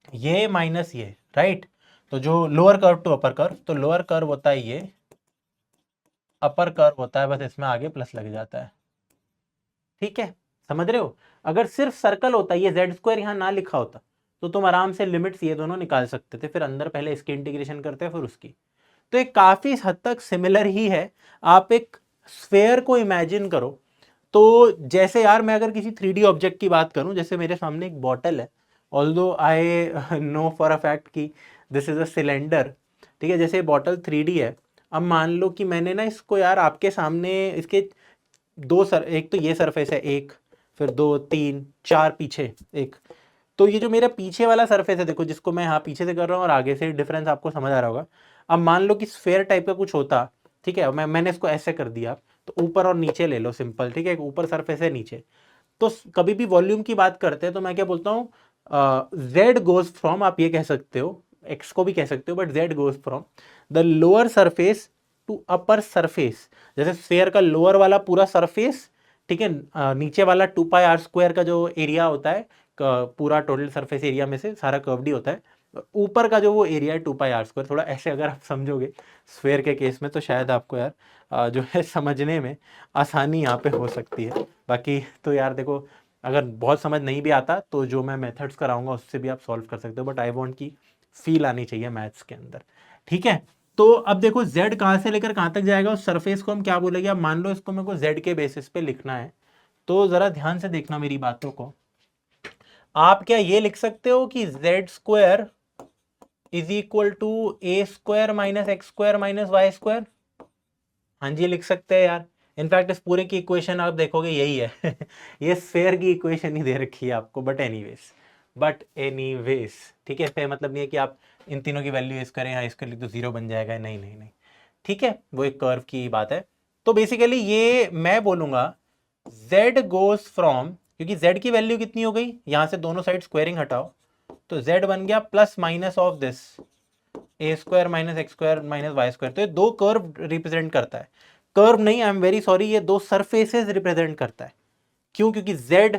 ये माइनस ये, राइट। तो जो lower curve to upper curve, तो लोअर कर्व होता है ये, अपर कर्व होता है बस इसमें आगे प्लस लग जाता है, ठीक है, समझ रहे हो। अगर सिर्फ सर्कल होता, ये जेड स्क्वायर यहाँ ना लिखा होता, तो तुम आराम से लिमिट्स ये दोनों निकाल सकते थे, फिर अंदर पहले इसकी इंटीग्रेशन करते फिर उसकी। तो ये काफी हद तक सिमिलर ही है। आप एक स्फेयर को इमेजिन करो, तो जैसे यार मैं अगर किसी 3D ऑब्जेक्ट की बात करूं, जैसे मेरे सामने एक बॉटल है, although I know for a fact कि दिस इज अ सिलेंडर, ठीक है, जैसे बॉटल 3D है। अब मान लो कि मैंने ना इसको यार आपके सामने, इसके एक तो ये सरफेस है एक, फिर दो तीन चार पीछे एक, तो ये जो मेरा पीछे वाला सरफेस है देखो, जिसको मैं यहाँ पीछे से कर रहा हूँ और आगे से, डिफरेंस आपको समझ आ रहा होगा। अब मान लो कि स्फेयर टाइप का कुछ होता, ठीक है, मैंने इसको ऐसे कर दिया, तो ऊपर और नीचे ले लो सिंपल, ठीक है, ऊपर सरफेस है नीचे। तो कभी भी वॉल्यूम की बात करते हैं तो मैं क्या बोलता हूँ, जेड गोज फ्रॉम, आप ये कह सकते हो, एक्स को भी कह सकते हो, but z goes from the lower surface to upper surface. जैसे स्फेयर का लोअर वाला पूरा सरफेस, ठीक है, नीचे वाला 2πr² का जो एरिया होता है, पूरा टोटल सरफेस एरिया में से सारा कर्व्ड ही होता है, ऊपर का जो वो एरिया है 2πr², थोड़ा ऐसे अगर आप समझोगे स्फेयर के केस में, तो शायद आपको यार जो है समझने में आसानी यहाँ पे हो सकती है। बाकी तो यार देखो, अगर बहुत समझ नहीं भी आता तो जो मैं मेथड्स कराऊंगा उससे भी आप सॉल्व कर सकते हो, बट आई वांट की फील आनी चाहिए मैथ्स के अंदर, ठीक है। तो अब देखो z कहाँ से लेकर कहाँ तक जाएगा, उस सरफेस को हम क्या बोलेंगे। अब मान लो इसको मेरे को z के बेसिस पे लिखना है, तो जरा ध्यान से देखना मेरी बातों को। आप क्या ये लिख सकते हो कि z square is equal to A square minus x square minus Y square? हाँ जी लिख सकते हैं यार। इनफैक्ट इस पूरे की इक्वेशन आप देखोगे यही है ये स्फेयर की इक्वेशन ही दे रखी है आपको, बट एनीवेज ठीक है। इसका मतलब नहीं है कि आप इन तीनों की वैल्यू इस करें, हाँ इसके लिए तो जीरो बन जाएगा, नहीं नहीं नहीं, ठीक है, वो एक कर्व की बात है। तो बेसिकली ये मैं बोलूंगा z गोज फ्रॉम, क्योंकि z की वैल्यू कितनी हो गई, यहां से दोनों साइड स्क्वायरिंग हटाओ, तो z बन गया plus minus of this a square minus x square minus Y square. तो ये दो कर्व रिप्रेजेंट करता है, कर्व नहीं, आई एम वेरी सॉरी, ये दो सरफेसेस रिप्रेजेंट करता है। क्यों? क्योंकि z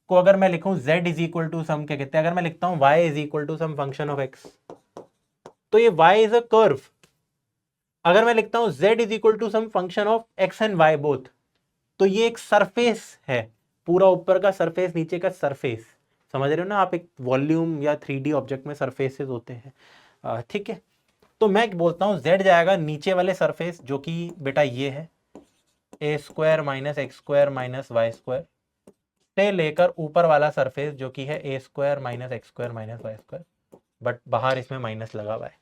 को अगर मैं लिखूं z is equal to some, क्या कहते हैं, अगर मैं लिखता हूं y is equal to some function of x, तो ये y इज अ कर्व। अगर मैं लिखता हूं z is equal to some function of x and y both, तो ये एक सरफेस है, पूरा ऊपर का सरफेस नीचे का सरफेस, समझ रहे हो ना आप। एक वॉल्यूम या 3D ऑब्जेक्ट में सरफेसेस होते हैं, ठीक है। तो मैं बोलता हूं z जाएगा नीचे वाले सरफेस, जो कि बेटा ये है A square minus x square minus Y square, से लेकर ऊपर वाला सरफेस जो कि है A square minus x square minus Y square, but बाहर इसमें माइनस लगा हुआ है,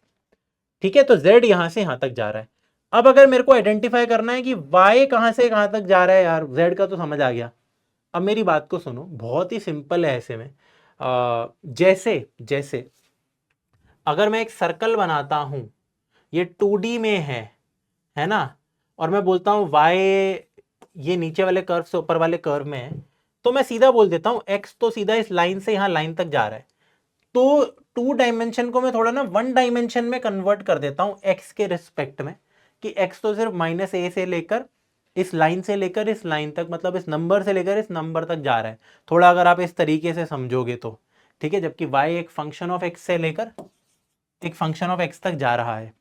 ठीक है। तो z यहां से यहां तक जा रहा है। अब अगर मेरे को आइडेंटिफाई करना है कि y कहां से कहां तक जा रहा है, यार z का तो समझ आ गया। अब मेरी बात को सुनो, बहुत ही सिंपल है ऐसे में। जैसे जैसे अगर मैं एक सर्कल बनाता हूं, ये 2D में है ना, और मैं बोलता हूं y ये नीचे वाले कर्व से ऊपर वाले कर्व में है, तो मैं सीधा बोल देता हूं x तो सीधा इस लाइन से यहां लाइन तक जा रहा है। तो 2 डायमेंशन को मैं थोड़ा ना 1 डायमेंशन में कन्वर्ट कर देता हूं x के रिस्पेक्ट में, कि x तो सिर्फ माइनस ए से लेकर इस लाइन से लेकर इस लाइन तक, मतलब इस नंबर से लेकर इस नंबर तक जा रहा है, थोड़ा अगर आप इस तरीके से समझोगे तो, ठीक है। जबकि y एक फंक्शन ऑफ x से लेकर एक फंक्शन ऑफ x तक जा रहा है।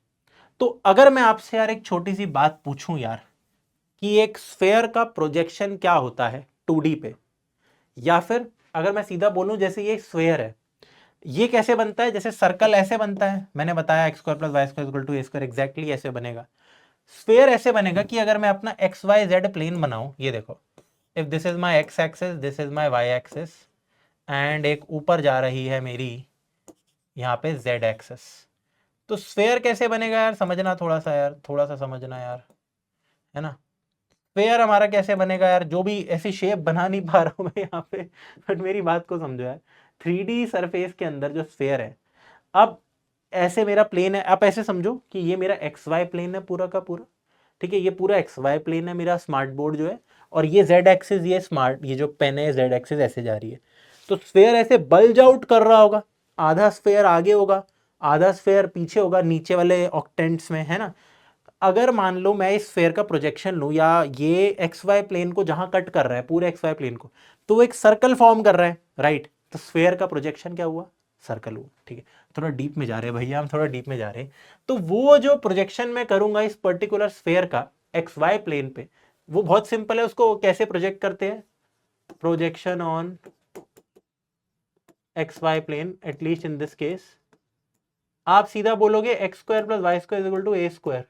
तो अगर मैं आपसे यार एक छोटी सी बात पूछूं यार, कि एक स्फेयर का प्रोजेक्शन क्या होता है 2D पे, या फिर अगर मैं सीधा बोलूं जैसे ये स्फेयर है, ये कैसे बनता है, जैसे सर्कल ऐसे बनता है, मैंने बताया x square plus y square equal to A square, exactly ऐसे बनेगा। स्फेयर ऐसे बनेगा कि अगर मैं अपना एक्स वाई जेड प्लेन बनाऊं, ये देखो, if this is my x axis, this is my y axis, and एक ऊपर जा रही है मेरी यहाँ पे जेड एक्सिस, तो स्फेयर कैसे बनेगा यार, समझना थोड़ा सा यार, थोड़ा सा समझना यार, है ना। स्फेयर हमारा कैसे बनेगा यार, जो भी ऐसी शेप बना नहीं पा रहा हूं मैं यहाँ पे, बट मेरी बात को समझो यार। 3D सरफेस के अंदर जो स्फेयर है, अब ऐसे मेरा प्लेन है, आप ऐसे समझो कि ये मेरा एक्स वाई प्लेन है पूरा का पूरा, ठीक है, ये पूरा एक्स वाई प्लेन है मेरा स्मार्ट बोर्ड जो है, और ये जेड एक्सिस, ये स्मार्ट, ये जो पेन है जेड एक्सिस ऐसे जा रही है। तो स्फेयर ऐसे बल्ज आउट कर रहा होगा, आधा स्फेयर आगे होगा, आधा स्फेयर पीछे होगा नीचे वाले ऑक्टेंट्स में, है ना। अगर मान लो मैं इस स्फेयर का प्रोजेक्शन लूँ या ये एक्स वाई प्लेन को जहां कट कर रहा है, पूरे एक्स वाई प्लेन को, तो वो एक सर्कल फॉर्म कर रहा है, राइट। तो स्फेयर का प्रोजेक्शन क्या हुआ, सर्कल हुआ, ठीक है। थोड़ा डीप में जा रहे हैं भैया हम, थोड़ा डीप में जा रहे हैं। तो वो जो प्रोजेक्शन मैं करूंगा इस पर्टिकुलर स्फेयर का एक्स वाई प्लेन पे, वो बहुत सिंपल है। उसको कैसे प्रोजेक्ट करते हैं, projection on x y plane, at least in this case आप सीधा बोलोगे x square plus y square equal to A square.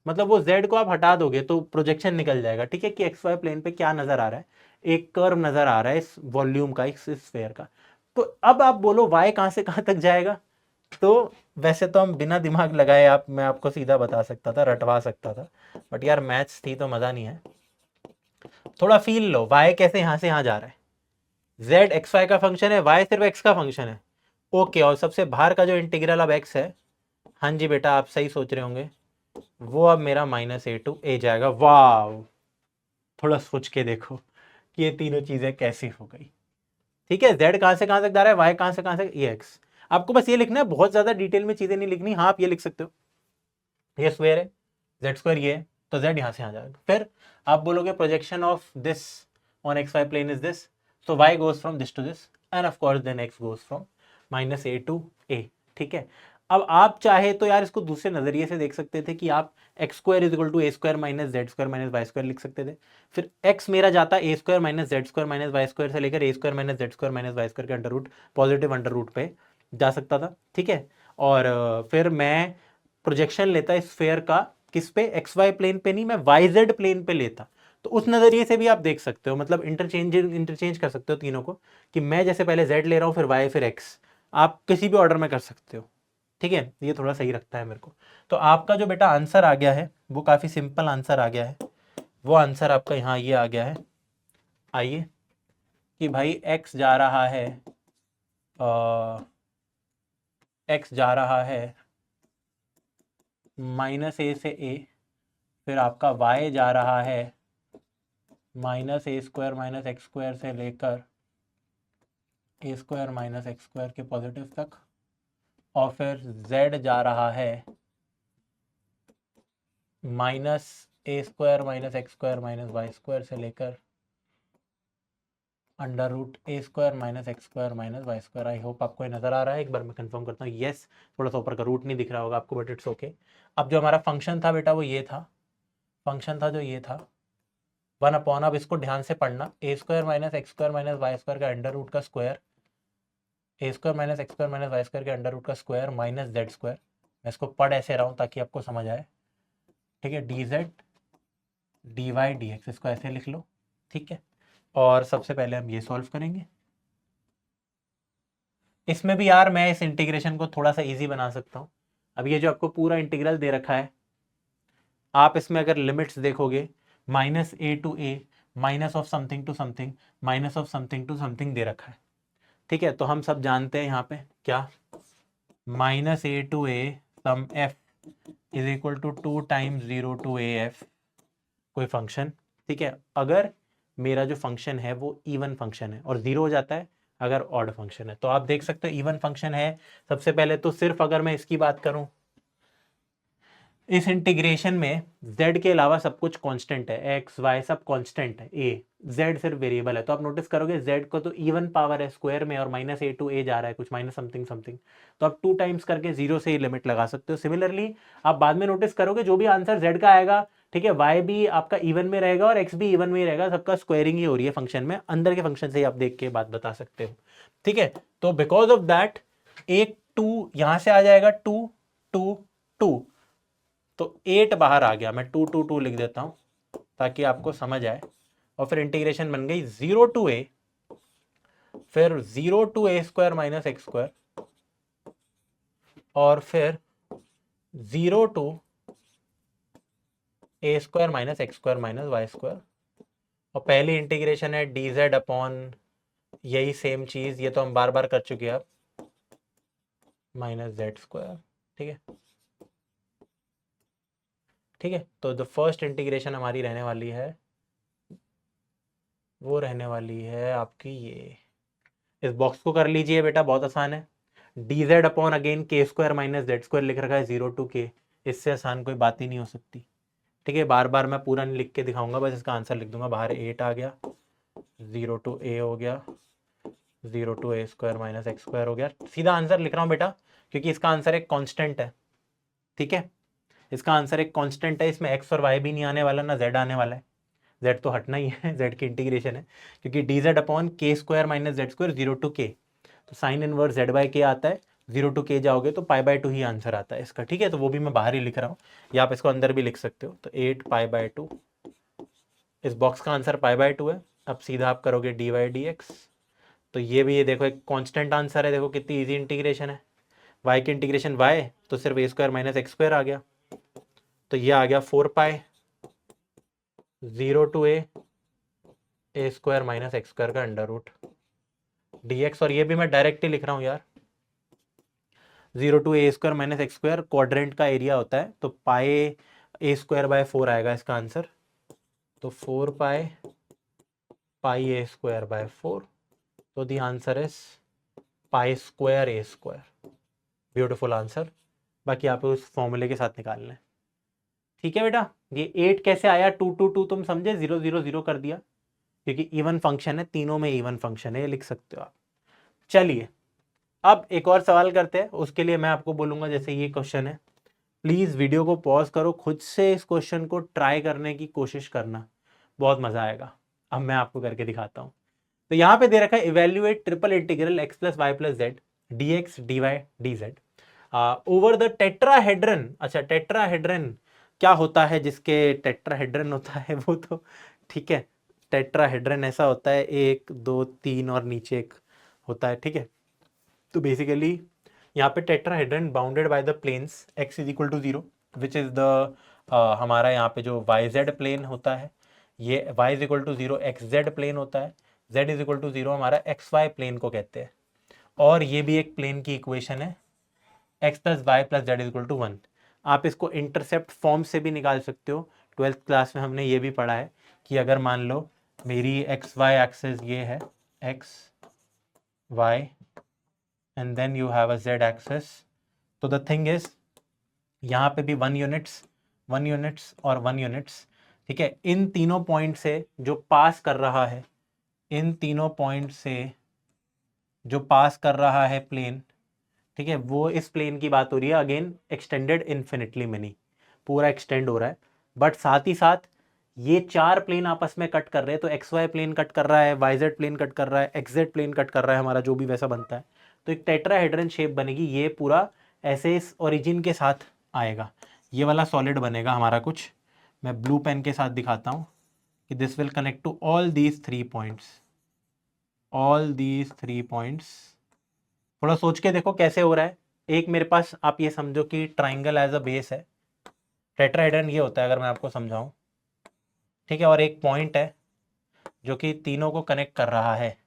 मतलब वो z को आप हटा दोगे तो प्रोजेक्शन निकल जाएगा, ठीक है, कि एक्स वाई प्लेन पे क्या नजर आ रहा है, एक कर्व नजर आ रहा है इस वॉल्यूम का, इस स्फेयर का। तो अब आप बोलो y कहां से कहां तक जाएगा। तो वैसे तो हम बिना दिमाग लगाए आप, मैं आपको सीधा बता सकता था, रटवा सकता था, बट यार मैथ्स थी तो मजा नहीं है। थोड़ा फील लो, y कैसे यहां से यहां जा रहा है, z एक्स वाई का फंक्शन है, y सिर्फ x का फंक्शन है, ओके। और सबसे बाहर का जो इंटीग्रल अब x है, हाँ जी बेटा आप सही सोच रहे होंगे, वो अब मेरा -a जाएगा। वाह, थोड़ा सोच के देखो कि ये तीनों चीजें कैसी हो गई, ठीक है। z कहां से कहां तक जा रहा है, y कहां से कहां तक, ये x। आपको बस ये लिखना है, बहुत ज्यादा डिटेल में चीजें नहीं लिखनी। हाँ आप ये लिख सकते हो, ये स्क्वायर है, z स्क्वायर ये है, तो z यहां से यहां जाएगा। फिर आप बोलोगे projection of this on x y plane is this, so y goes from this to this and of course then x goes from -a to a, ठीक है। अब आप चाहे तो यार इसको दूसरे नजरिए से देख सकते थे कि आप X square is equal to A square minus Z square minus Y square लिख सकते थे। फिर x मेरा जाता A square minus Z square minus Y square से लेकर A square minus Z square minus Y square के under root, positive under root पे जा सकता था, ठीक है। और फिर मैं प्रोजेक्शन लेता इस स्फेयर का, किस पे, एक्स वाई प्लेन पे नहीं, मैं वाई जेड प्लेन पे लेता। तो उस नजरिए से भी आप देख सकते हो, मतलब इंटरचेंज कर सकते हो तीनों को, कि मैं जैसे पहले z ले रहा हूँ फिर y फिर x, आप किसी भी ऑर्डर में कर सकते हो, ठीक है। ये थोड़ा सही रखता है मेरे को। तो आपका जो बेटा आंसर आ गया है वो काफी सिंपल आंसर आ गया है। वो आंसर आपका यहाँ ये आ गया है, आइए, कि भाई x जा रहा है, x जा रहा है -a से a, फिर आपका y जा रहा है -a square minus x square से लेकर a square minus x square के पॉजिटिव तक, और फिर z जा रहा है -a square minus x square minus Y square से लेकर √a square minus x square minus Y square. I hope आपको ये नजर आ रहा है, एक बार मैं कंफर्म करता हूँ, यस। थोड़ा सा ऊपर का रूट नहीं दिख रहा होगा आपको, बट इट्स ओके। अब जो हमारा फंक्शन था बेटा वो ये था, फंक्शन था जो ये था 1/, अब इसको ध्यान से पढ़ना, a square minus x square minus Y square का अंडर रूट का square, a square minus x square minus Y square के अंडर रूट का स्क्वायर माइनस जेड स्क्वायर। मैं इसको पढ़ ऐसे रहा हूँ ताकि आपको समझ आए, ठीक है। dz dy dx, इसको ऐसे लिख लो, ठीक है। और सबसे पहले हम ये सॉल्व करेंगे। इसमें भी यार मैं इस इंटीग्रेशन को थोड़ा सा इजी बना सकता हूँ। अब ये जो आपको पूरा इंटीग्रल दे रखा है, आप इसमें अगर लिमिट्स देखोगे, -a to a, minus of something to something, minus of something to something दे रखा है, ठीक है। तो हम सब जानते हैं यहाँ पे क्या, -a to a some f is equal to 2 times 0 to a f, कोई फंक्शन, ठीक है। अगर मेरा जो फंक्शन है वो इवन फंक्शन है, और 0 हो जाता है अगर ऑड फंक्शन है। तो आप देख सकते हो इवन फंक्शन है। सबसे पहले तो सिर्फ अगर मैं इसकी बात करूं, इस इंटीग्रेशन में z के अलावा सब कुछ कांस्टेंट है, x y सब कांस्टेंट है, a z सिर्फ वेरिएबल है। तो आप नोटिस करोगे z को तो इवन पावर है स्क्वायर में, और -a to a जा रहा है कुछ माइनस समथिंग समथिंग, तो आप 2 टाइम्स करके 0 से ही लिमिट लगा सकते हो। सिमिलरली आप बाद में नोटिस करोगे जो भी आंसर z का आएगा, ठीक है, y भी आपका इवन में रहेगा और x भी इवन में ही रहेगा, सबका स्क्वायरिंग ही हो रही है फंक्शन में, अंदर के फंक्शन से ही आप देख के बात बता सकते हो, ठीक है। तो बिकॉज ऑफ दैट एक 2 यहां से आ जाएगा, 2 2 2, तो 8 बाहर आ गया। मैं 2 2 2 लिख देता हूं ताकि आपको समझ आए। और फिर इंटीग्रेशन बन गई 0 to a, फिर 0 to a square minus x square, और फिर 0 to a square minus x square minus Y square. और पहली इंटीग्रेशन है dz अपॉन यही सेम चीज, ये तो हम बार बार कर चुके हैं अब, माइनस जेड स्क्वायर, ठीक है, ठीक है। तो द फर्स्ट इंटीग्रेशन हमारी रहने वाली है, वो रहने वाली है आपकी ये, इस बॉक्स को कर लीजिए बेटा, बहुत आसान है। dz अपॉन अगेन के स्क्वायर माइनस जेड स्क्वायर लिख रखा है 0 to k, इससे आसान कोई बात ही नहीं हो सकती। ठीक है, बार बार मैं पूरा नहीं लिख के दिखाऊंगा, बस इसका आंसर लिख दूंगा। बाहर 8 आ गया, 0 to a हो गया, 0 to a square minus x square हो गया। सीधा आंसर लिख रहा हूँ बेटा, क्योंकि इसका आंसर एक कांस्टेंट है। ठीक है, इसका आंसर एक कांस्टेंट है, इसमें एक्स और वाई भी नहीं आने वाला, ना जेड आने वाला है। जेड तो हटना ही है, जेड की इंटीग्रेशन है, क्योंकि डी जेड अपॉन के square minus Z square 0 to k, तो साइन इनवर्स जेड बाई के आता है। 0 to k जाओगे तो पाई बाय 2 ही आंसर आता है इसका। ठीक है, तो वो भी मैं बाहर ही लिख रहा हूँ, या आप इसको अंदर भी लिख सकते हो। तो 8 पाई बाय 2, इस बॉक्स का आंसर पाई बाय 2 है। अब सीधा आप करोगे डी वाई डी एक्स, तो ये भी, ये देखो एक कांस्टेंट आंसर है, देखो कितनी इजी इंटीग्रेशन है। y की इंटीग्रेशन y, तो सिर्फ ए स्क्वायर माइनस एक्स स्क्वायर आ गया, तो ये आ गया 4 पाई 0 to a square minus x square का अंडर रूट dx। और ये भी मैं डायरेक्ट ही लिख रहा हूँ यार, 0 to a square minus x square quadrant का एरिया होता है, तो पाई ए स्क्वायर बाय 4 आएगा इसका आंसर। तो 4 पाई ए स्क्वायर बाय 4, तो the answer is pi square A square. Beautiful answer. बाकी आप उस फॉर्मूले के साथ निकाल लें। ठीक है बेटा, ये 8 कैसे आया, 2 2 2 तुम समझे, 0 0 0 कर दिया, क्योंकि इवन फंक्शन है, तीनों में इवन फंक्शन है, ये लिख सकते हो आप। चलिए अब एक और सवाल करते हैं, उसके लिए मैं आपको बोलूंगा, जैसे ये क्वेश्चन है, प्लीज वीडियो को पॉज करो, खुद से इस क्वेश्चन को ट्राई करने की कोशिश करना, बहुत मजा आएगा। अब मैं आपको करके दिखाता हूँ। तो यहाँ पे दे रखा है evaluate triple integral x plus Y plus z dx dy dz over the tetrahedron. अच्छा, टेट्राहेड्रन क्या होता है, जिसके टेट्राहेड्रन होता है वो तो ठीक है, टेट्राहेड्रन ऐसा होता है 1 2 3 और नीचे एक होता है। ठीक है, तो बेसिकली यहाँ पे tetrahedron bounded by the planes x is equal to 0 which is the हमारा यहाँ पे जो yz प्लेन होता है, ये y is equal to 0 xz plane होता है, z इज इक्वल टू 0 हमारा xy प्लेन को कहते हैं। और ये भी एक प्लेन की इक्वेशन है, x plus Y plus z is equal to 1। आप इसको इंटरसेप्ट फॉर्म से भी निकाल सकते हो। 12th क्लास में हमने ये भी पढ़ा है कि अगर मान लो मेरी एक्स वाई एक्सेस ये है, x y and then you have a z axes, तो द थिंग इज यहाँ पे भी 1 यूनिट्स 1 यूनिट्स और 1 यूनिट्स। ठीक है, इन तीनों पॉइंट से जो पास कर रहा है, इन तीनों पॉइंट से जो पास कर रहा है प्लेन, ठीक है, वो इस प्लेन की बात हो रही है। अगेन एक्सटेंडेड इन्फिनिटली मेनी, पूरा एक्सटेंड हो रहा है, बट साथ ही साथ ये 4 प्लेन आपस में कट कर रहे हैं। तो एक्स वाई प्लेन कट कर रहा है, वाई जेड प्लेन कट कर रहा है, एक्स जेड प्लेन कट कर रहा है, हमारा जो भी वैसा बनता है, तो एक टेट्राहेड्रन शेप बनेगी। ये पूरा ऐसे इस ओरिजिन के साथ आएगा, ये वाला सॉलिड बनेगा हमारा कुछ। मैं ब्लू पेन के साथ दिखाता हूँ कि this will connect to all these 3 points, all these 3 points. थोड़ा सोच के देखो कैसे हो रहा है। एक मेरे पास आप ये समझो कि ट्राइंगल एज अ बेस है, टेट्राहेड्रन ये होता है अगर मैं आपको समझाऊं। ठीक है, और एक पॉइंट है जो कि तीनों को कनेक्ट कर रहा है,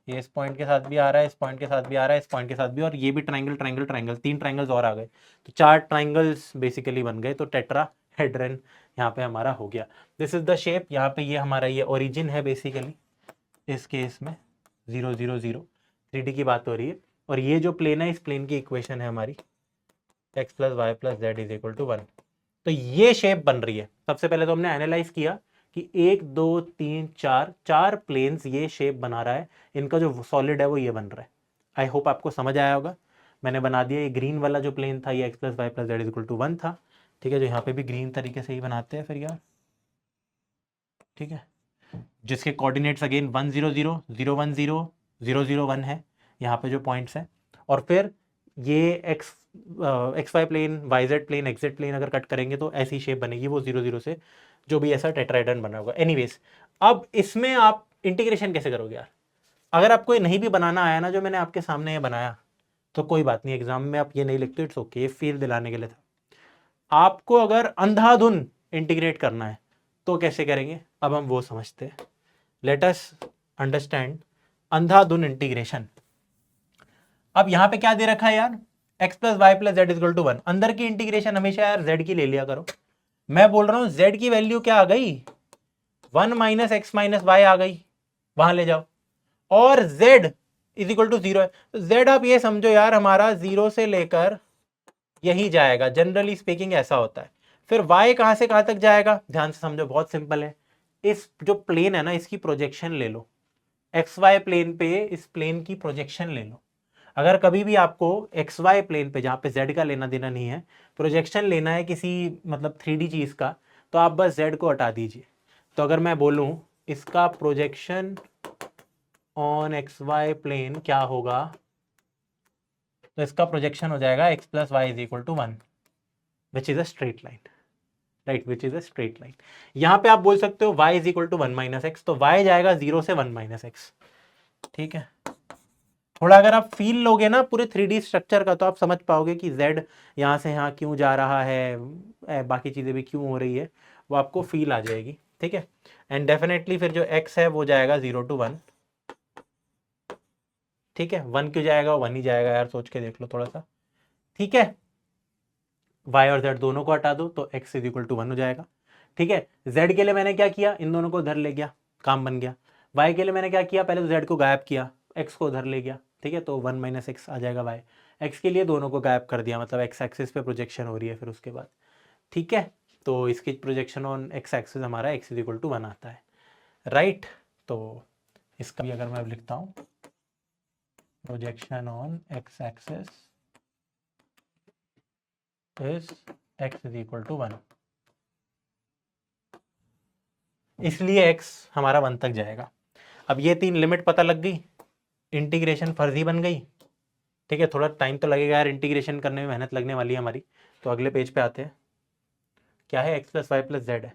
ये इस पॉइंट के साथ भी आ रहा है, इस पॉइंट के साथ भी आ रहा है, इस पॉइंट के साथ भी, और ये भी ट्राइंगल ट्राइंगल ट्राइंगल, 3 ट्राइंगल्स और आ गए, तो 4 ट्राइंगल्स बेसिकली बन गए। तो टेट्राहेड्रन यहाँ पे हमारा हो गया। This is the shape. यहाँ पे ये हमारा ये ओरिजिन है बेसिकली, इस केस में 0 0 0 3D की बात हो रही है। और ये जो प्लेन है, इस प्लेन की इक्वेशन है हमारी x plus Y plus z is equal to 1। तो ये शेप बन रही है। सबसे पहले तो हमने एनालाइज किया कि 1 2 3 4 प्लेन्स ये शेप बना रहा है, इनका जो सॉलिड है वो ये बन रहा है। आई होप आपको समझ आया होगा। मैंने बना दिया, ये ग्रीन वाला जो प्लेन था ये x plus Y plus z is equal to 1 था। ठीक है, जो यहाँ पे भी ग्रीन तरीके से ही बनाते हैं फिर यार। ठीक है, जिसके कोऑर्डिनेट्स अगेन 1 0 0 0 1 0 0 0 1 है यहाँ पे जो पॉइंट्स हैं। और फिर ये x y plane, y z plane, x z plane अगर कट करेंगे तो ऐसी शेप बनेगी, वो 0 0 से जो भी ऐसा टेट्राहेड्रन बना होगा। एनीवेज, अब इसमें आप इंटीग्रेशन कैसे करोगे यार? अगर आपको ये नहीं भी बनाना आया ना, जो मैंने आपके सामने ये बनाया, तो कोई बात नहीं, एग्जाम में आप ये नहीं लिखते, इट्स ओके, फील दिलाने के लिए था। आपको अगर अंधाधुन इंटीग्रेट करना है तो कैसे करेंगे, अब हम वो समझते हैं। लेट अस अंडरस्टैंड अंधाधुन इंटीग्रेशन। अब यहाँ पे क्या दे रखा है यार, x plus Y plus z equal to 1। अंदर की इंटीग्रेशन हमेशा यार z की ले लिया करो। मैं बोल रहा हूँ z की वैल्यू क्या आ गई, 1 माइनस एक्स माइनस वाई आ गई, वहां ले जाओ। और z इज इक्वल टू 0 है, तो z आप ये समझो यार हमारा 0 से लेकर यही जाएगा, जनरली स्पीकिंग ऐसा होता है। फिर y कहां से कहां तक जाएगा, ध्यान से समझो, बहुत सिंपल है। इस जो प्लेन है ना, इसकी प्रोजेक्शन ले लो, एक्स वाई प्लेन पे इस प्लेन की प्रोजेक्शन ले लो। अगर कभी भी आपको एक्स वाई प्लेन पे, जहां पे z का लेना देना नहीं है, प्रोजेक्शन लेना है किसी मतलब 3D चीज का, तो आप बस z को हटा दीजिए। तो अगर मैं बोलूं इसका projection on x y plane क्या होगा, तो इसका प्रोजेक्शन हो जाएगा x plus y is equal to 1, which is a straight line, right, which is a straight line. यहां पे आप बोल सकते हो y is equal to 1 minus x, तो y जाएगा 0 से 1 माइनस एक्स। ठीक है, थोड़ा अगर आप फील लोगे ना पूरे 3D स्ट्रक्चर का, तो आप समझ पाओगे कि z यहाँ से यहाँ क्यों जा रहा है, बाकी चीज़ें भी क्यों हो रही है, वो आपको फील आ जाएगी। ठीक है, एंड डेफिनेटली फिर जो x है वो जाएगा 0 टू 1। ठीक है, 1 क्यों जाएगा, 1 ही जाएगा यार, सोच के देख लो थोड़ा सा। ठीक है, y और z दोनों को हटा दो तो x इज इक्वल टू 1 हो जाएगा। ठीक है, z के लिए मैंने क्या किया, इन दोनों को उधर ले गया, काम बन गया। y के लिए मैंने क्या किया, पहले तो z को गायब किया, x को उधर ले गया। ठीक है, तो 1 माइनस एक्स आ जाएगा y। x के लिए दोनों को गायब कर दिया, मतलब x एक्सिस पे प्रोजेक्शन हो रही है फिर उसके बाद। ठीक है, तो इसकी प्रोजेक्शन ऑन x एक्सिस हमारा x इज इक्वल टू 1 आता है, राइट। तो इसका भी अगर मैं लिखता हूँ, projection on x axis is x is equal to 1, इसलिए x हमारा 1 तक जाएगा। अब ये 3 लिमिट पता लग गई, इंटीग्रेशन फर्जी बन गई। ठीक है, थोड़ा टाइम तो लगेगा यार, इंटीग्रेशन करने में मेहनत लगने वाली है हमारी। तो अगले पेज पे आते हैं, क्या है, x plus Y plus z है।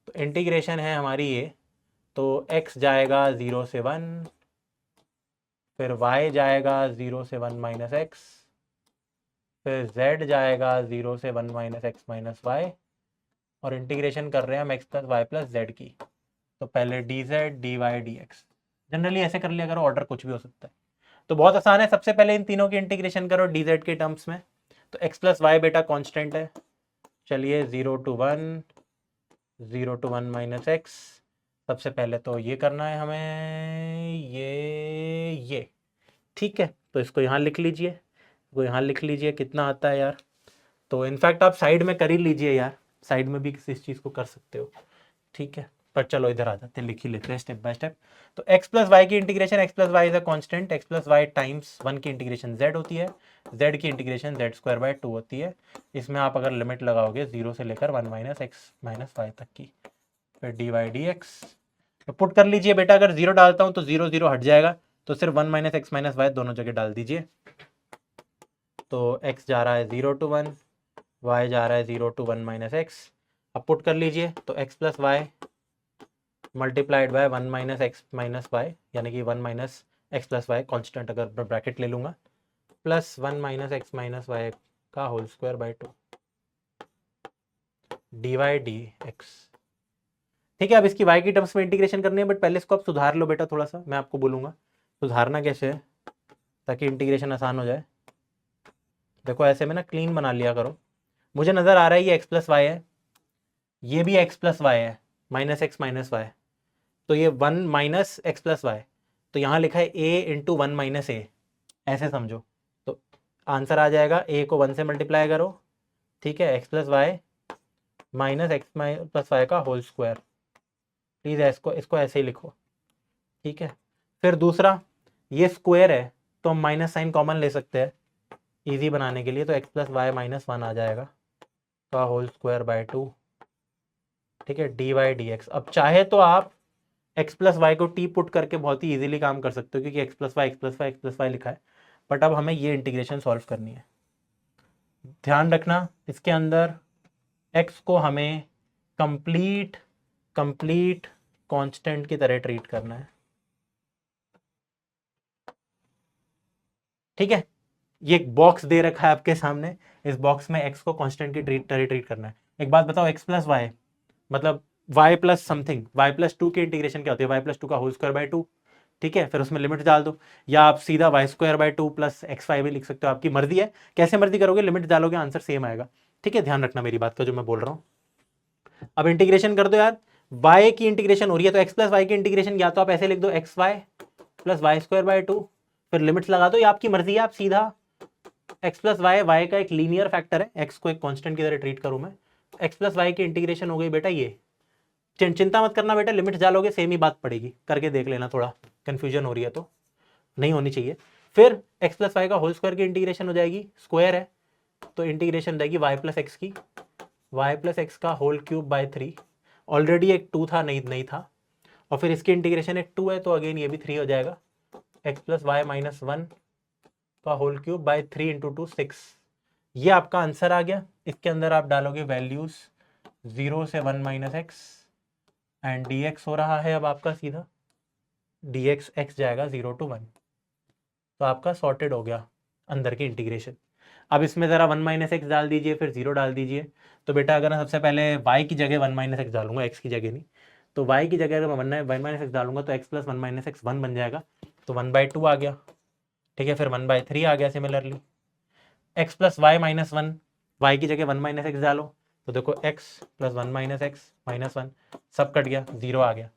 तो इंटीग्रेशन है हमारी ये, तो x जाएगा 0 से 1, फिर y जाएगा 0 से 1 माइनस एक्स, फिर z जाएगा 0 से 1 माइनस एक्स माइनस वाई, और इंटीग्रेशन कर रहे हैं हम x plus Y plus z की। तो पहले d Z D Y D x, generally ऐसे कर लिया करो, ऑर्डर कुछ भी हो सकता है। तो बहुत आसान है, सबसे पहले इन तीनों की इंटीग्रेशन करो डी जेड के टर्म्स में। तो x प्लस वाई बेटा कॉन्स्टेंट है, चलिए 0 टू 1, 0 टू 1 माइनस एक्स। सबसे पहले तो ये करना है हमें, ये ठीक है, तो इसको यहाँ लिख लीजिए, इसको यहाँ लिख लीजिए, कितना आता है यार। तो इनफैक्ट आप साइड में कर ही लीजिए यार, साइड में भी इस चीज़ को कर सकते हो। ठीक है, पर चलो इधर आ जाते हैं, लिख ही लेते हैं स्टेप बाय स्टेप। तो x प्लस वाई की integration, x plus y is a constant, x plus y times 1 की इंटीग्रेशन z होती है, z की इंटीग्रेशन z स्क्वायर बाय 2 होती है। इसमें आप अगर लिमिट लगाओगे 0 से लेकर 1 माइनस एक्स माइनस वाई तक की, फिर डी वाई डी एक्स। तो पुट कर लीजिए बेटा, अगर 0 डालता हूँ तो 0 0 हट जाएगा, तो सिर्फ 1 माइनस एक्स माइनस वाई दोनों जगह डाल दीजिए। तो x जा रहा है 0 टू 1, y जा रहा है 0 टू 1 माइनस एक्स। अब पुट कर लीजिए, तो x plus Y multiplied by 1 minus x minus Y, यानी कि 1 minus x plus Y constant अगर ब्रैकेट ले लूँगा, plus 1 minus x minus Y का whole square by 2 D Y D X. ठीक है, अब इसकी y की टर्म्स में इंटीग्रेशन करनी है, बट पहले इसको आप सुधार लो बेटा थोड़ा सा, मैं आपको बोलूँगा सुधारना कैसे है ताकि इंटीग्रेशन आसान हो जाए। देखो ऐसे में ना क्लीन बना लिया करो, मुझे नज़र आ रहा है ये x प्लस वाई है, ये भी x प्लस वाई है, माइनस एक्स माइनस वाई, तो ये 1 माइनस एक्स प्लस वाई, तो यहाँ लिखा है a इंटू 1 माइनस ए, ऐसे समझो। तो आंसर आ जाएगा, a को 1 से मल्टीप्लाई करो, ठीक है, x plus y minus x plus y का होल स्क्वायर। प्लीज़ इसको ऐसे ही लिखो, ठीक है। फिर दूसरा, ये स्क्वायर है तो हम माइनस साइन कॉमन ले सकते हैं इजी बनाने के लिए, तो x प्लस वाई माइनस 1 आ जाएगा का होल स्क्वायर बाय 2, ठीक है, डी वाई डी एक्स। अब चाहे तो आप x प्लस वाई को t पुट करके बहुत ही इजीली काम कर सकते हो, क्योंकि x plus y x plus y x plus y लिखा है, बट अब हमें ये इंटीग्रेशन सॉल्व करनी है। ध्यान रखना इसके अंदर x को हमें कंप्लीट कांस्टेंट की तरह ट्रीट करना है, ठीक है। ये एक बॉक्स दे रखा है आपके सामने, इस बॉक्स में x को कांस्टेंट की तरह ट्रीट करना है। एक बात बताओ, x प्लस वाई मतलब y plus something, y plus 2 की इंटीग्रेशन क्या होती है, y प्लस 2 का होल स्क्वायर बाय 2, ठीक है। फिर उसमें लिमिट डाल दो, या आप सीधा y square by 2 plus x y भी लिख सकते हो, आपकी मर्जी है, कैसे मर्जी करोगे, लिमिट डालोगे आंसर सेम आएगा, ठीक है। ध्यान रखना मेरी बात का जो मैं बोल रहा हूँ। अब इंटीग्रेशन कर दो यार, y की इंटीग्रेशन हो रही है, तो x प्लस वाई की इंटीग्रेशन या तो आप ऐसे लिख दो, x y plus y square by 2, फिर लिमिट्स लगा दो, या आपकी मर्जी है, आप सीधा एक्स प्लस वाई, वाई का एक लीनियर फैक्टर है, एक्स को एक कांस्टेंट की तरह ट्रीट करूं मैं, एक्स प्लस वाई की इंटीग्रेशन हो गई बेटा ये। चिंता मत करना बेटा, लिमिट डालोगे सेम ही बात पड़ेगी, करके देख लेना, थोड़ा कंफ्यूजन हो रही है तो नहीं होनी चाहिए। फिर एक्स प्लस वाई का होल स्क्वायर की इंटीग्रेशन हो जाएगी, स्क्वायर है तो इंटीग्रेशन हो जाएगी वाई प्लस एक्स की, वाई प्लस एक्स का होल क्यूब बाय 3, ऑलरेडी एक 2 था, नहीं था, और फिर इसकी इंटीग्रेशन एक 2 है तो अगेन ये भी 3 हो जाएगा, एक्स प्लस वाई माइनस 1 का होल क्यूब बाय 3 इंटू 2 6। ये आपका आंसर आ गया। इसके अंदर आप डालोगे वैल्यूज 0 से 1 minus x and D x हो रहा है अब आपका सीधा, डी एक्स एक्स जाएगा 0 टू 1, तो आपका सॉर्टेड हो गया अंदर की इंटीग्रेशन। अब इसमें ज़रा 1 माइनस एक्स डाल दीजिए, फिर 0 डाल दीजिए। तो बेटा अगर मैं सबसे पहले y की जगह 1 माइनस एक्स डालूंगा, x की जगह नहीं, तो y की जगह अगर मैं 1 माइनस एक्स डालूंगा तो x प्लस 1 माइनस एक्स 1 बन जाएगा, तो 1/2 आ गया, ठीक है। फिर 1/3 आ गया similarly, x plus y minus 1, y की जगह 1 माइनस एक्स डालो तो देखो x plus 1 minus x minus 1 सब कट गया, 0 आ गया,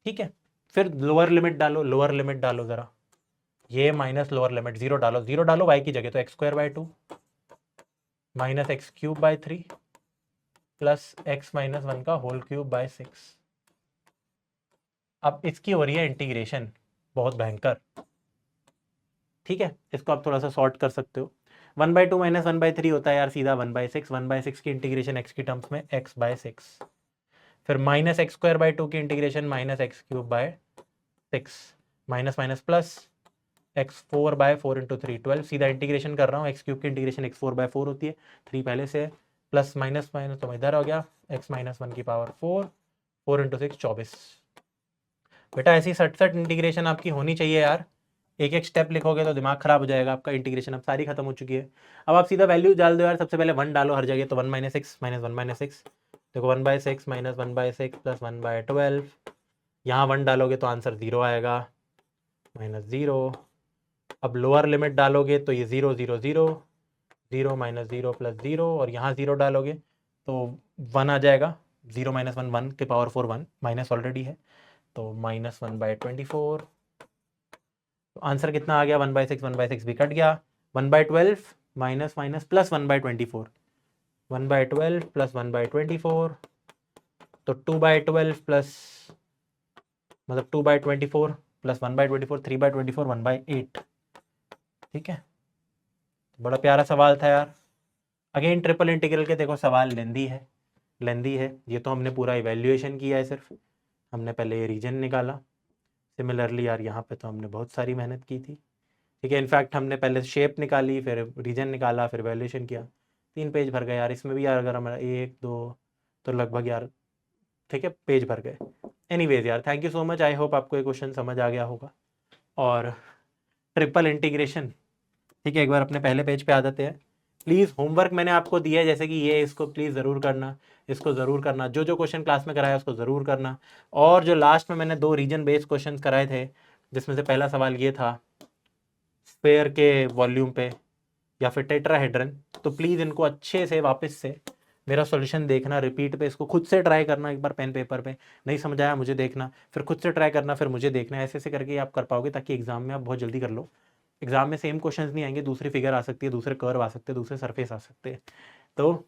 ठीक है। फिर लोअर लिमिट डालो, लोअर लिमिट डालो ज़रा, ये माइनस लोअर लिमिट 0 डालो, 0 डालो y की जगह तो x² 2 minus x³ 3 plus x minus 1 का होल क्यूब बाय 6। अब इसकी हो रही है इंटीग्रेशन, बहुत भयंकर, ठीक है। इसको आप थोड़ा सा सॉर्ट कर सकते हो, 1/2 माइनस 1/3 होता है यार सीधा 1/6, 1/6 की इंटीग्रेशन x की टर्म्स में x/6, फिर माइनस x²/2 की integration minus x³/6 minus minus plus x4/4 into 3 12, सीधा इंटीग्रेशन कर रहा हूँ, x³ की इंटीग्रेशन x4/4 होती है, 3 पहले से, प्लस माइनस माइनस तो इधर हो गया x माइनस 1 की पावर 4, 4 इंटू 6 24। बेटा ऐसी 67 इंटीग्रेशन आपकी होनी चाहिए यार, एक एक स्टेप लिखोगे तो दिमाग खराब हो जाएगा आपका। इंटीग्रेशन अब सारी खत्म हो चुकी है, अब आप सीधा वैल्यू डाल दो यार, सबसे पहले 1 डालो हर जगह, तो 1 minus x minus 1 minus x, देखो 1/6 माइनस 1/6 प्लस 1/12, यहाँ 1 डालोगे तो आंसर 0 आएगा, माइनस 0। अब लोअर लिमिट डालोगे तो ये 0 0 0 0 माइनस 0 प्लस 0, और यहाँ 0 डालोगे तो 1 आ जाएगा, 0 माइनस 1 1 के पावर 4 1, माइनस ऑलरेडी है तो माइनस 1/24। तो आंसर कितना आ गया, 1/6, 1/6 भी कट गया, 1/12 माइनस माइनस प्लस 1/24, 1/12 प्लस 1/24, तो 2/12 प्लस मतलब 2/24 प्लस 1/24 3/24 1/8, ठीक है। बड़ा प्यारा सवाल था यार। अगेन ट्रिपल इंटीग्रल के देखो सवाल लेंदी है, लेंदी है, ये तो हमने पूरा इवेल्युएशन किया है, सिर्फ हमने पहले ये रीजन निकाला। सिमिलरली यार यहाँ पे तो हमने बहुत सारी मेहनत की थी, ठीक है। इनफैक्ट हमने पहले शेप निकाली, फिर रीजन निकाला, फिर वैल्यूएशन किया, 3 पेज भर गए यार इसमें भी यार, अगर हमारा 1 2 तो लगभग यार, ठीक है, पेज भर गए। एनीवेज यार, thank you so much, I hope आपको ये क्वेश्चन समझ आ गया होगा। और ट्रिपल इंटीग्रेशन, ठीक है, एक बार अपने पहले पेज पे आ जाते हैं। प्लीज़ होमवर्क मैंने आपको दिया है, जैसे कि ये, इसको प्लीज़ ज़रूर करना, इसको ज़रूर करना, जो जो क्वेश्चन क्लास में कराया उसको ज़रूर करना। और जो लास्ट में मैंने 2 रीजन बेस्ड क्वेश्चन कराए थे, जिसमें से पहला सवाल ये था स्फेयर के वॉल्यूम पे या फिर टेट्राहेड्रन, तो प्लीज़ इनको अच्छे से वापस से मेरा सॉल्यूशन देखना, रिपीट पे इसको खुद से ट्राई करना, एक बार पेन पेपर पे, नहीं समझ आया मुझे देखना, फिर खुद से ट्राई करना, फिर मुझे देखना, ऐसे ऐसे करके आप कर पाओगे, ताकि एग्जाम में आप बहुत जल्दी कर लो। एग्जाम में सेम क्वेश्चंस नहीं आएंगे, दूसरी फिगर आ सकती है, दूसरे कर्व आ सकते हैं, दूसरे सरफेस आ सकते हैं। तो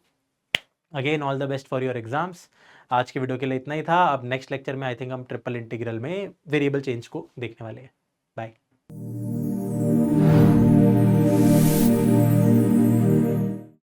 again all the best for your exams. आज की वीडियो के लिए इतना ही था। अब नेक्स्ट लेक्चर में आई थिंक हम ट्रिपल इंटीग्रल में वेरिएबल चेंज को देखने वाले हैं।